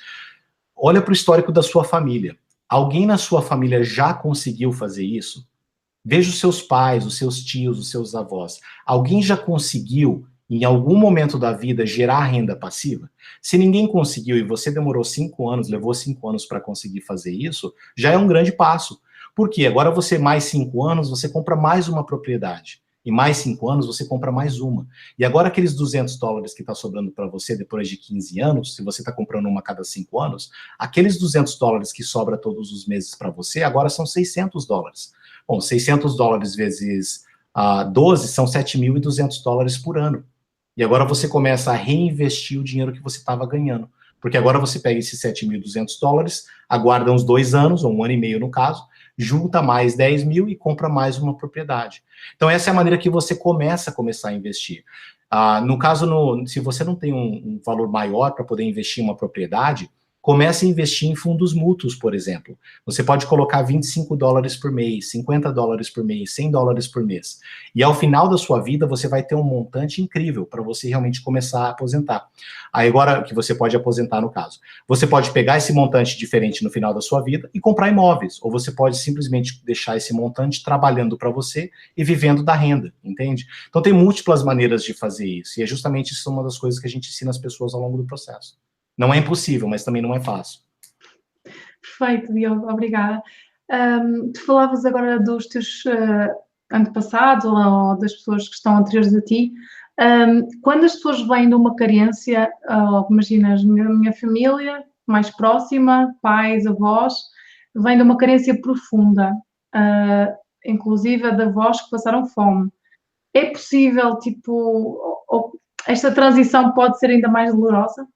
Olha para o histórico da sua família. Alguém na sua família já conseguiu fazer isso? Veja os seus pais, os seus tios, os seus avós. Alguém já conseguiu, em algum momento da vida, gerar renda passiva? Se ninguém conseguiu e você demorou 5 anos, levou 5 anos para conseguir fazer isso, já é um grande passo. Por quê? Agora você, mais 5 anos, você compra mais uma propriedade. E mais 5 anos, você compra mais uma. E agora aqueles $200 que está sobrando para você depois de 15 anos, se você está comprando uma a cada 5 anos, aqueles $200 que sobra todos os meses para você, agora são $600. Bom, $600 vezes 12 são $7.200 por ano. E agora você começa a reinvestir o dinheiro que você estava ganhando. Porque agora você pega esses $7.200, aguarda uns 2 anos, ou 1 ano e meio no caso, junta mais 10 mil e compra mais uma propriedade. Então essa é a maneira que você começa a investir. No caso, se você não tem um valor maior para poder investir em uma propriedade, comece a investir em fundos mútuos, por exemplo. Você pode colocar $25 por mês, $50 por mês, $100 por mês. E ao final da sua vida, você vai ter um montante incrível para você realmente começar a aposentar. Aí agora, que você pode aposentar no caso. Você pode pegar esse montante diferente no final da sua vida e comprar imóveis. Ou você pode simplesmente deixar esse montante trabalhando para você e vivendo da renda, entende? Então tem múltiplas maneiras de fazer isso. E é justamente isso uma das coisas que a gente ensina as pessoas ao longo do processo. Não é impossível, mas também não é fácil. Perfeito, Diogo, obrigada. Tu falavas agora dos teus antepassados ou das pessoas que estão anteriores a ti. Quando as pessoas vêm de uma carência, imaginas, minha família mais próxima, pais, avós, vêm de uma carência profunda, inclusive de avós que passaram fome. É possível, esta transição pode ser ainda mais dolorosa?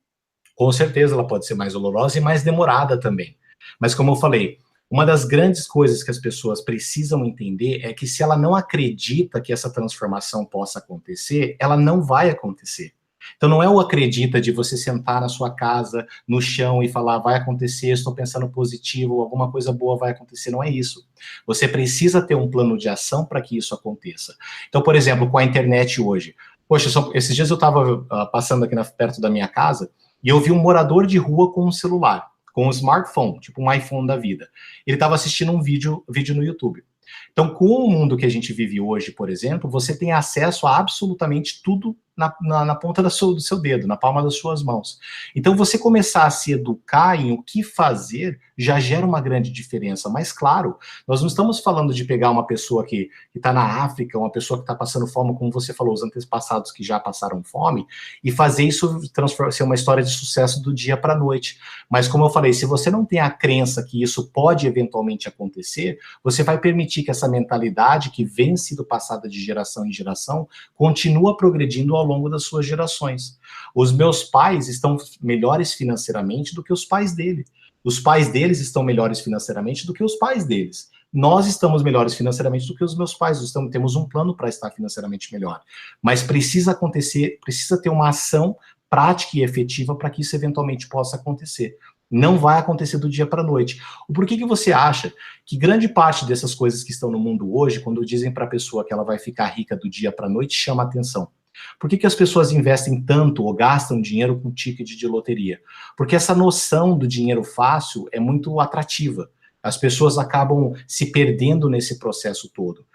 Com certeza ela pode ser mais dolorosa e mais demorada também. Mas como eu falei, uma das grandes coisas que as pessoas precisam entender é que se ela não acredita que essa transformação possa acontecer, ela não vai acontecer. Então não é o acredita de você sentar na sua casa, no chão e falar, vai acontecer, estou pensando positivo, alguma coisa boa vai acontecer, não é isso. Você precisa ter um plano de ação para que isso aconteça. Então, por exemplo, com a internet hoje, poxa, esses dias eu estava passando aqui perto da minha casa, e eu vi um morador de rua com um celular, com um smartphone, tipo um iPhone da vida. Ele estava assistindo um vídeo no YouTube. Então, com o mundo que a gente vive hoje, por exemplo, você tem acesso a absolutamente tudo na ponta do seu dedo, na palma das suas mãos. Então, você começar a se educar em o que fazer já gera uma grande diferença. Mas, claro, nós não estamos falando de pegar uma pessoa que está na África, uma pessoa que está passando fome, como você falou, os antepassados que já passaram fome, e fazer isso ser uma história de sucesso do dia para a noite. Mas, como eu falei, se você não tem a crença que isso pode eventualmente acontecer, você vai permitir que essa mentalidade que vem sendo passada de geração em geração continua progredindo ao longo das suas gerações. Os meus pais estão melhores financeiramente do que os pais dele. Os pais deles estão melhores financeiramente do que os pais deles. Nós estamos melhores financeiramente do que os meus pais. Temos um plano para estar financeiramente melhor. Mas precisa acontecer, precisa ter uma ação prática e efetiva para que isso eventualmente possa acontecer. Não vai acontecer do dia para a noite. Por que você acha que grande parte dessas coisas que estão no mundo hoje, quando dizem para a pessoa que ela vai ficar rica do dia para a noite, chama atenção? Por que as pessoas investem tanto ou gastam dinheiro com ticket de loteria? Porque essa noção do dinheiro fácil é muito atrativa. As pessoas acabam se perdendo nesse processo todo.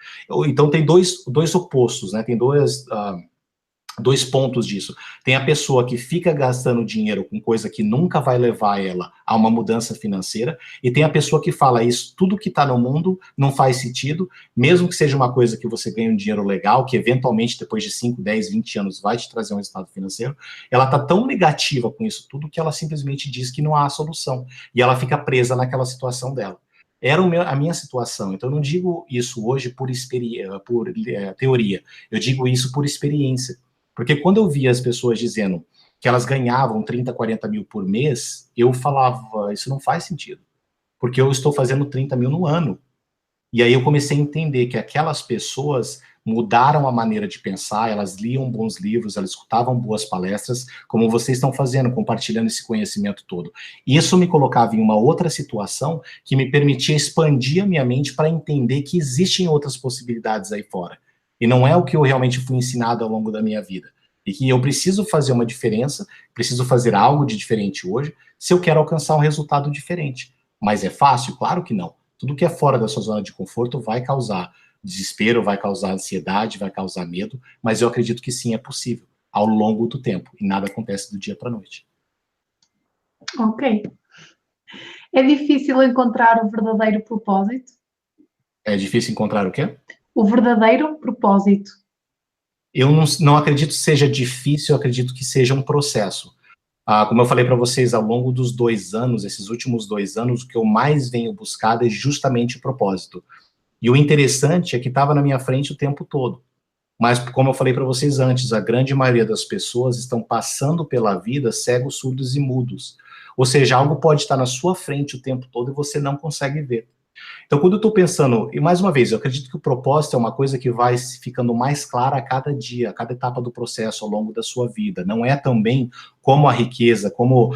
Então tem dois opostos, né? Tem dois pontos disso. Tem a pessoa que fica gastando dinheiro com coisa que nunca vai levar ela a uma mudança financeira, e tem a pessoa que fala isso, tudo que está no mundo não faz sentido, mesmo que seja uma coisa que você ganhe um dinheiro legal, que eventualmente depois de 5, 10, 20 anos vai te trazer um resultado financeiro, ela está tão negativa com isso tudo que ela simplesmente diz que não há solução, e ela fica presa naquela situação dela. Era a minha situação, então eu não digo isso hoje por teoria, eu digo isso por experiência. Porque quando eu via as pessoas dizendo que elas ganhavam 30, 40 mil por mês, eu falava, isso não faz sentido. Porque eu estou fazendo 30 mil no ano. E aí eu comecei a entender que aquelas pessoas mudaram a maneira de pensar, elas liam bons livros, elas escutavam boas palestras, como vocês estão fazendo, compartilhando esse conhecimento todo. E isso me colocava em uma outra situação que me permitia expandir a minha mente para entender que existem outras possibilidades aí fora. E não é o que eu realmente fui ensinado ao longo da minha vida. E que eu preciso fazer uma diferença, preciso fazer algo de diferente hoje, se eu quero alcançar um resultado diferente. Mas é fácil? Claro que não. Tudo que é fora da sua zona de conforto vai causar desespero, vai causar ansiedade, vai causar medo, mas eu acredito que sim, é possível, ao longo do tempo. E nada acontece do dia para a noite. Ok. É difícil encontrar o verdadeiro propósito? É difícil encontrar o quê? O verdadeiro propósito. Eu não acredito que seja difícil, eu acredito que seja um processo. Como eu falei para vocês, ao longo dos 2 anos, esses últimos 2 anos, o que eu mais venho buscado é justamente o propósito. E o interessante é que estava na minha frente o tempo todo. Mas, como eu falei para vocês antes, a grande maioria das pessoas estão passando pela vida cegos, surdos e mudos. Ou seja, algo pode estar na sua frente o tempo todo e você não consegue ver. Então, quando eu estou pensando, e mais uma vez, eu acredito que o propósito é uma coisa que vai ficando mais clara a cada dia, a cada etapa do processo ao longo da sua vida. Não é também como a riqueza, como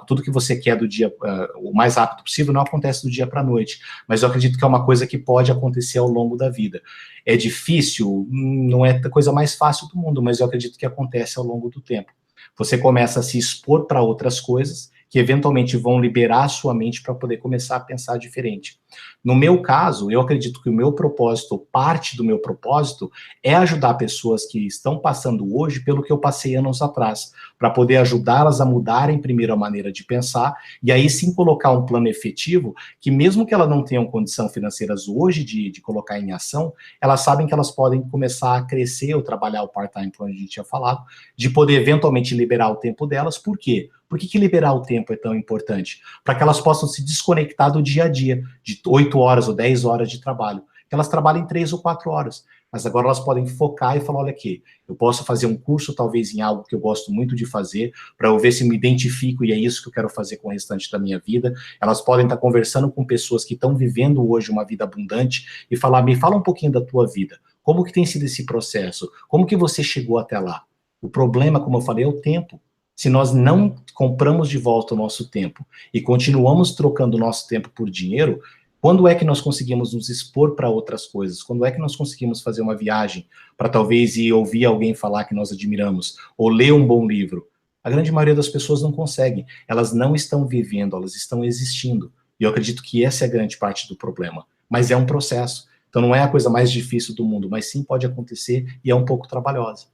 tudo que você quer do dia, o mais rápido possível, não acontece do dia para a noite. Mas eu acredito que é uma coisa que pode acontecer ao longo da vida. É difícil, não é a coisa mais fácil do mundo, mas eu acredito que acontece ao longo do tempo. Você começa a se expor para outras coisas que eventualmente vão liberar a sua mente para poder começar a pensar diferente. No meu caso, eu acredito que o meu propósito, parte do meu propósito, é ajudar pessoas que estão passando hoje pelo que eu passei anos atrás, para poder ajudá-las a mudarem primeiro a maneira de pensar, e aí sim colocar um plano efetivo, que mesmo que elas não tenham condição financeiras hoje de colocar em ação, elas sabem que elas podem começar a crescer ou trabalhar o part-time, como a gente tinha falado, de poder eventualmente liberar o tempo delas. Por quê? Por que liberar o tempo é tão importante? Para que elas possam se desconectar do dia a dia, de 8 horas ou 10 horas de trabalho. Que elas trabalhem 3 ou 4 horas. Mas agora elas podem focar e falar, olha aqui, eu posso fazer um curso talvez em algo que eu gosto muito de fazer, para eu ver se me identifico e é isso que eu quero fazer com o restante da minha vida. Elas podem estar conversando com pessoas que estão vivendo hoje uma vida abundante e falar, me fala um pouquinho da tua vida. Como que tem sido esse processo? Como que você chegou até lá? O problema, como eu falei, é o tempo. Se nós não compramos de volta o nosso tempo e continuamos trocando o nosso tempo por dinheiro, quando é que nós conseguimos nos expor para outras coisas? Quando é que nós conseguimos fazer uma viagem para talvez ir ouvir alguém falar que nós admiramos, ou ler um bom livro? A grande maioria das pessoas não consegue. Elas não estão vivendo, elas estão existindo. E eu acredito que essa é a grande parte do problema. Mas é um processo. Então não é a coisa mais difícil do mundo, mas sim pode acontecer e é um pouco trabalhosa.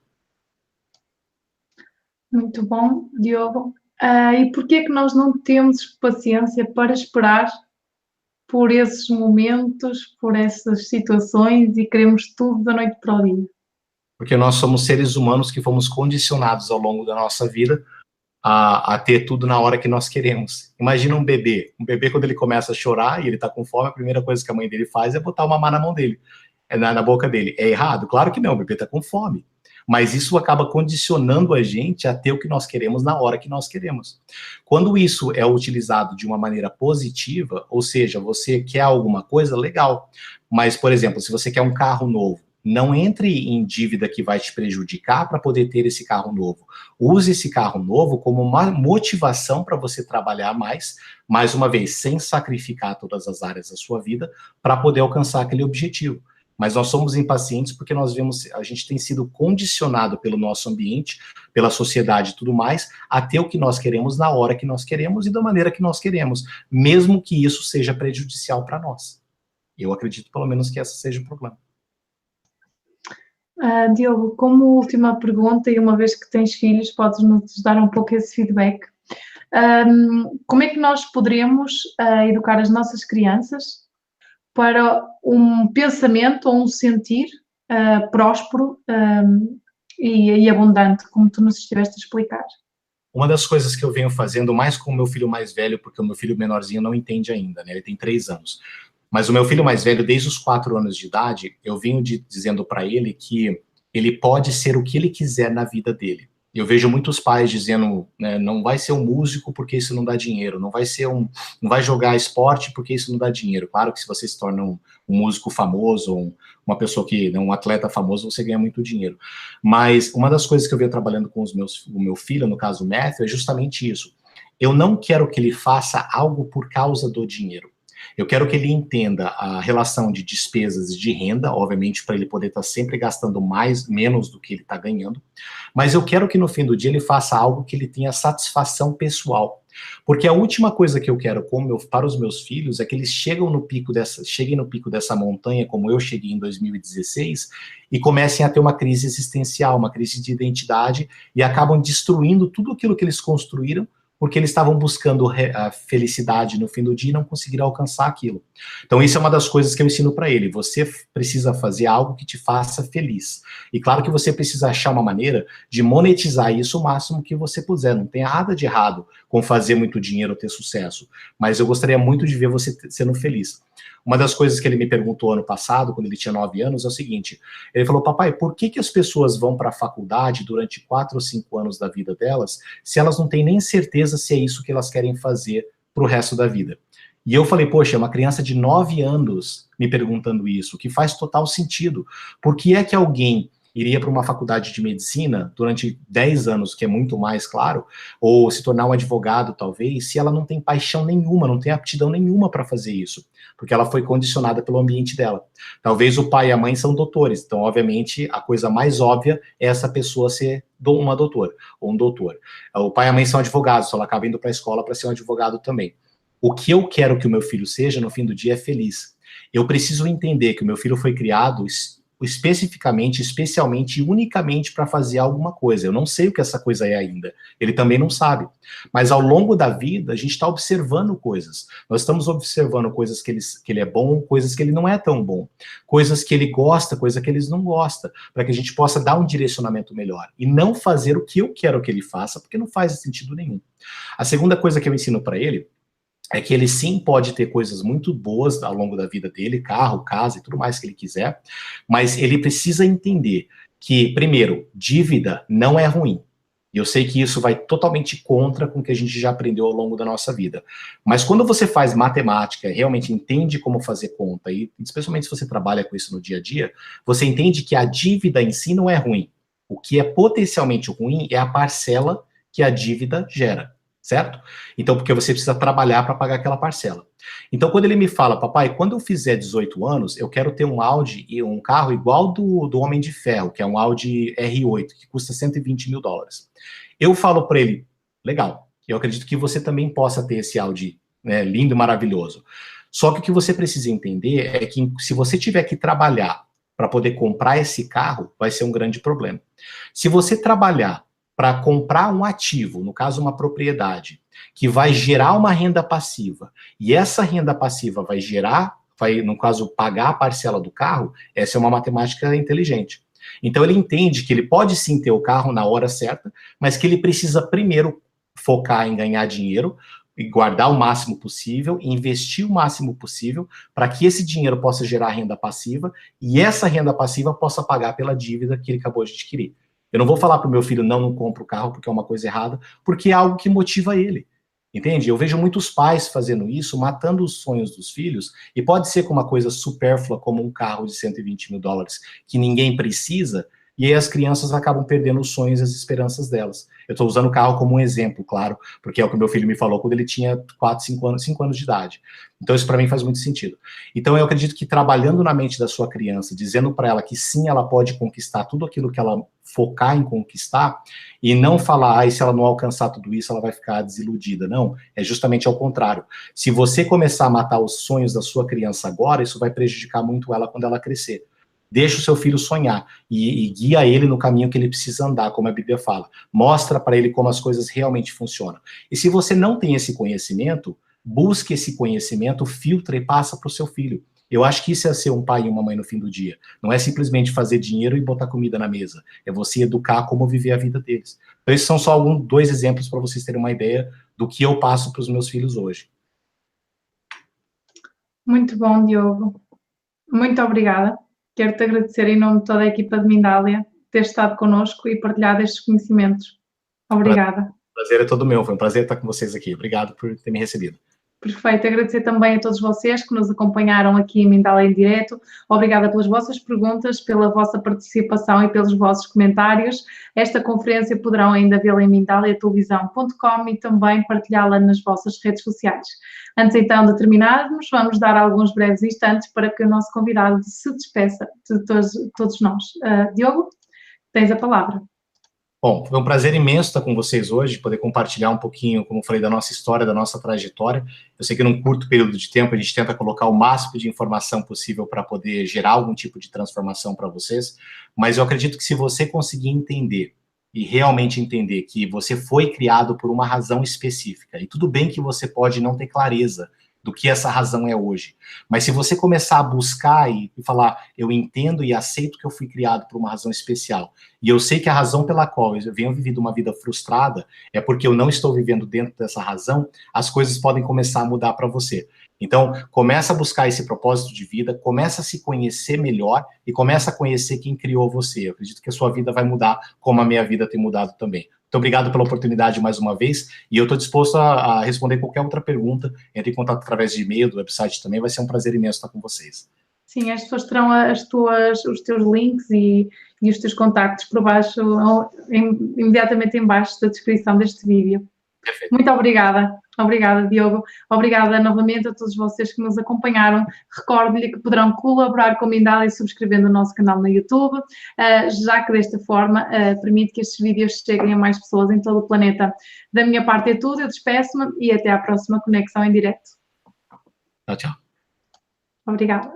Muito bom, Diogo. E porquê é que nós não temos paciência para esperar por esses momentos, por essas situações e queremos tudo da noite para o dia? Porque nós somos seres humanos que fomos condicionados ao longo da nossa vida a ter tudo na hora que nós queremos. Imagina um bebê quando ele começa a chorar e ele está com fome, a primeira coisa que a mãe dele faz é botar uma mamar na mão dele, na boca dele. É errado? Claro que não, o bebê está com fome. Mas isso acaba condicionando a gente a ter o que nós queremos na hora que nós queremos. Quando isso é utilizado de uma maneira positiva, ou seja, você quer alguma coisa, legal. Mas, por exemplo, se você quer um carro novo, não entre em dívida que vai te prejudicar para poder ter esse carro novo. Use esse carro novo como uma motivação para você trabalhar mais uma vez, sem sacrificar todas as áreas da sua vida, para poder alcançar aquele objetivo. Mas nós somos impacientes porque nós vemos, a gente tem sido condicionado pelo nosso ambiente, pela sociedade e tudo mais, a ter o que nós queremos na hora que nós queremos e da maneira que nós queremos, mesmo que isso seja prejudicial para nós. Eu acredito, pelo menos, que esse seja o problema. Diogo, como última pergunta, e uma vez que tens filhos, podes-nos dar um pouco esse feedback. Como é que nós poderemos educar as nossas crianças para um pensamento ou um sentir próspero e abundante, como tu nos estiveste a explicar? Uma das coisas que eu venho fazendo mais com o meu filho mais velho, porque o meu filho menorzinho não entende ainda, né? Ele tem 3 anos. Mas o meu filho mais velho, desde os 4 anos de idade, eu venho dizendo para ele que ele pode ser o que ele quiser na vida dele. Eu vejo muitos pais dizendo, né, não vai ser um músico porque isso não dá dinheiro, não vai jogar esporte porque isso não dá dinheiro. Claro que se você se torna um músico famoso, uma pessoa um atleta famoso, você ganha muito dinheiro. Mas uma das coisas que eu venho trabalhando com o meu filho, no caso o Matthew, é justamente isso. Eu não quero que ele faça algo por causa do dinheiro. Eu quero que ele entenda a relação de despesas e de renda, obviamente, para ele poder estar sempre gastando menos do que ele está ganhando. Mas eu quero que no fim do dia ele faça algo que ele tenha satisfação pessoal. Porque a última coisa que eu quero para os meus filhos é que eles cheguem no pico dessa montanha, como eu cheguei em 2016, e comecem a ter uma crise existencial, uma crise de identidade, e acabam destruindo tudo aquilo que eles construíram porque eles estavam buscando a felicidade no fim do dia e não conseguiram alcançar aquilo. Então, isso é uma das coisas que eu ensino para ele. Você precisa fazer algo que te faça feliz. E claro que você precisa achar uma maneira de monetizar isso o máximo que você puder. Não tem nada de errado com fazer muito dinheiro ou ter sucesso. Mas eu gostaria muito de ver você sendo feliz. Uma das coisas que ele me perguntou ano passado, quando ele tinha 9 anos, é o seguinte. Ele falou, papai, por que as pessoas vão para a faculdade durante 4 ou 5 anos da vida delas, se elas não têm nem certeza se é isso que elas querem fazer para o resto da vida? E eu falei, poxa, é uma criança de 9 anos me perguntando isso, que faz total sentido. Por que é que alguém iria para uma faculdade de medicina durante 10 anos, que é muito mais, claro, ou se tornar um advogado, talvez, se ela não tem paixão nenhuma, não tem aptidão nenhuma para fazer isso, porque ela foi condicionada pelo ambiente dela. Talvez o pai e a mãe são doutores, então, obviamente, a coisa mais óbvia é essa pessoa ser uma doutora, ou um doutor. O pai e a mãe são advogados, então ela acaba indo para a escola para ser um advogado também. O que eu quero que o meu filho seja, no fim do dia, é feliz. Eu preciso entender que o meu filho foi criado especificamente, especialmente e unicamente para fazer alguma coisa. Eu não sei o que essa coisa é ainda. Ele também não sabe. Mas ao longo da vida, a gente está observando coisas. Nós estamos observando coisas que ele é bom, coisas que ele não é tão bom. Coisas que ele gosta, coisas que ele não gosta. Para que a gente possa dar um direcionamento melhor. E não fazer o que eu quero que ele faça, porque não faz sentido nenhum. A segunda coisa que eu ensino para ele é que ele sim pode ter coisas muito boas ao longo da vida dele, carro, casa e tudo mais que ele quiser, mas ele precisa entender que, primeiro, dívida não é ruim. E eu sei que isso vai totalmente contra com o que a gente já aprendeu ao longo da nossa vida. Mas quando você faz matemática, realmente entende como fazer conta, e especialmente se você trabalha com isso no dia a dia, você entende que a dívida em si não é ruim. O que é potencialmente ruim é a parcela que a dívida gera. Certo? Então, porque você precisa trabalhar para pagar aquela parcela. Então, quando ele me fala, papai, quando eu fizer 18 anos, eu quero ter um Audi e um carro igual do Homem de Ferro, que é um Audi R8, que custa 120 mil dólares. Eu falo para ele, legal, eu acredito que você também possa ter esse Audi, né, lindo e maravilhoso. Só que o que você precisa entender é que se você tiver que trabalhar para poder comprar esse carro, vai ser um grande problema. Se você trabalhar para comprar um ativo, no caso uma propriedade, que vai gerar uma renda passiva, e essa renda passiva vai, no caso, pagar a parcela do carro, essa é uma matemática inteligente. Então ele entende que ele pode sim ter o carro na hora certa, mas que ele precisa primeiro focar em ganhar dinheiro, e guardar o máximo possível, investir o máximo possível, para que esse dinheiro possa gerar renda passiva, e essa renda passiva possa pagar pela dívida que ele acabou de adquirir. Eu não vou falar para o meu filho, não compra o carro porque é uma coisa errada, porque é algo que motiva ele. Entende? Eu vejo muitos pais fazendo isso, matando os sonhos dos filhos, e pode ser com uma coisa supérflua, como um carro de 120 mil dólares, que ninguém precisa, e aí as crianças acabam perdendo os sonhos e as esperanças delas. Eu estou usando o carro como um exemplo, claro, porque é o que meu filho me falou quando ele tinha 4, 5 anos de idade. Então isso para mim faz muito sentido. Então eu acredito que trabalhando na mente da sua criança, dizendo para ela que sim, ela pode conquistar tudo aquilo que ela focar em conquistar, e não falar, se ela não alcançar tudo isso, ela vai ficar desiludida. Não, é justamente ao contrário. Se você começar a matar os sonhos da sua criança agora, isso vai prejudicar muito ela quando ela crescer. Deixa o seu filho sonhar e guia ele no caminho que ele precisa andar, como a Bíblia fala. Mostra para ele como as coisas realmente funcionam. E se você não tem esse conhecimento, busque esse conhecimento, filtra e passa para o seu filho. Eu acho que isso é ser um pai e uma mãe no fim do dia. Não é simplesmente fazer dinheiro e botar comida na mesa. É você educar como viver a vida deles. Então, esses são só 2 exemplos para vocês terem uma ideia do que eu passo para os meus filhos hoje. Muito bom, Diogo. Muito obrigada. Quero-te agradecer em nome de toda a equipa de Mindália ter estado connosco e partilhado estes conhecimentos. Obrigada. O prazer é todo meu. Foi um prazer estar com vocês aqui. Obrigado por ter me recebido. Perfeito, agradecer também a todos vocês que nos acompanharam aqui em Mindália em direto. Obrigada pelas vossas perguntas, pela vossa participação e pelos vossos comentários. Esta conferência poderão ainda vê-la em mindaliatelevisão.com e também partilhá-la nas vossas redes sociais. Antes então de terminarmos, vamos dar alguns breves instantes para que o nosso convidado se despeça de todos nós. Diogo, tens a palavra. Bom, foi um prazer imenso estar com vocês hoje, poder compartilhar um pouquinho, como eu falei, da nossa história, da nossa trajetória. Eu sei que num curto período de tempo a gente tenta colocar o máximo de informação possível para poder gerar algum tipo de transformação para vocês, mas eu acredito que se você conseguir entender e realmente entender que você foi criado por uma razão específica, e tudo bem que você pode não ter clareza do que essa razão é hoje, mas se você começar a buscar e falar, eu entendo e aceito que eu fui criado por uma razão especial, e eu sei que a razão pela qual eu venho vivendo uma vida frustrada é porque eu não estou vivendo dentro dessa razão, as coisas podem começar a mudar para você. Então, começa a buscar esse propósito de vida, começa a se conhecer melhor e começa a conhecer quem criou você. Eu acredito que a sua vida vai mudar como a minha vida tem mudado também. Muito obrigado pela oportunidade mais uma vez, e eu estou disposto a responder qualquer outra pergunta. Entre em contato através de e-mail, do website também, vai ser um prazer imenso estar com vocês. Sim, as pessoas terão os teus links e os teus contactos por baixo, imediatamente em baixo da descrição deste vídeo. Perfeito. Muito obrigada. Obrigada, Diogo. Obrigada novamente a todos vocês que nos acompanharam. Recordo-lhe que poderão colaborar com a Mindalia subscrevendo o nosso canal no YouTube, já que desta forma permite que estes vídeos cheguem a mais pessoas em todo o planeta. Da minha parte é tudo, eu despeço-me e até à próxima conexão em direto. Tchau, tchau. Obrigada.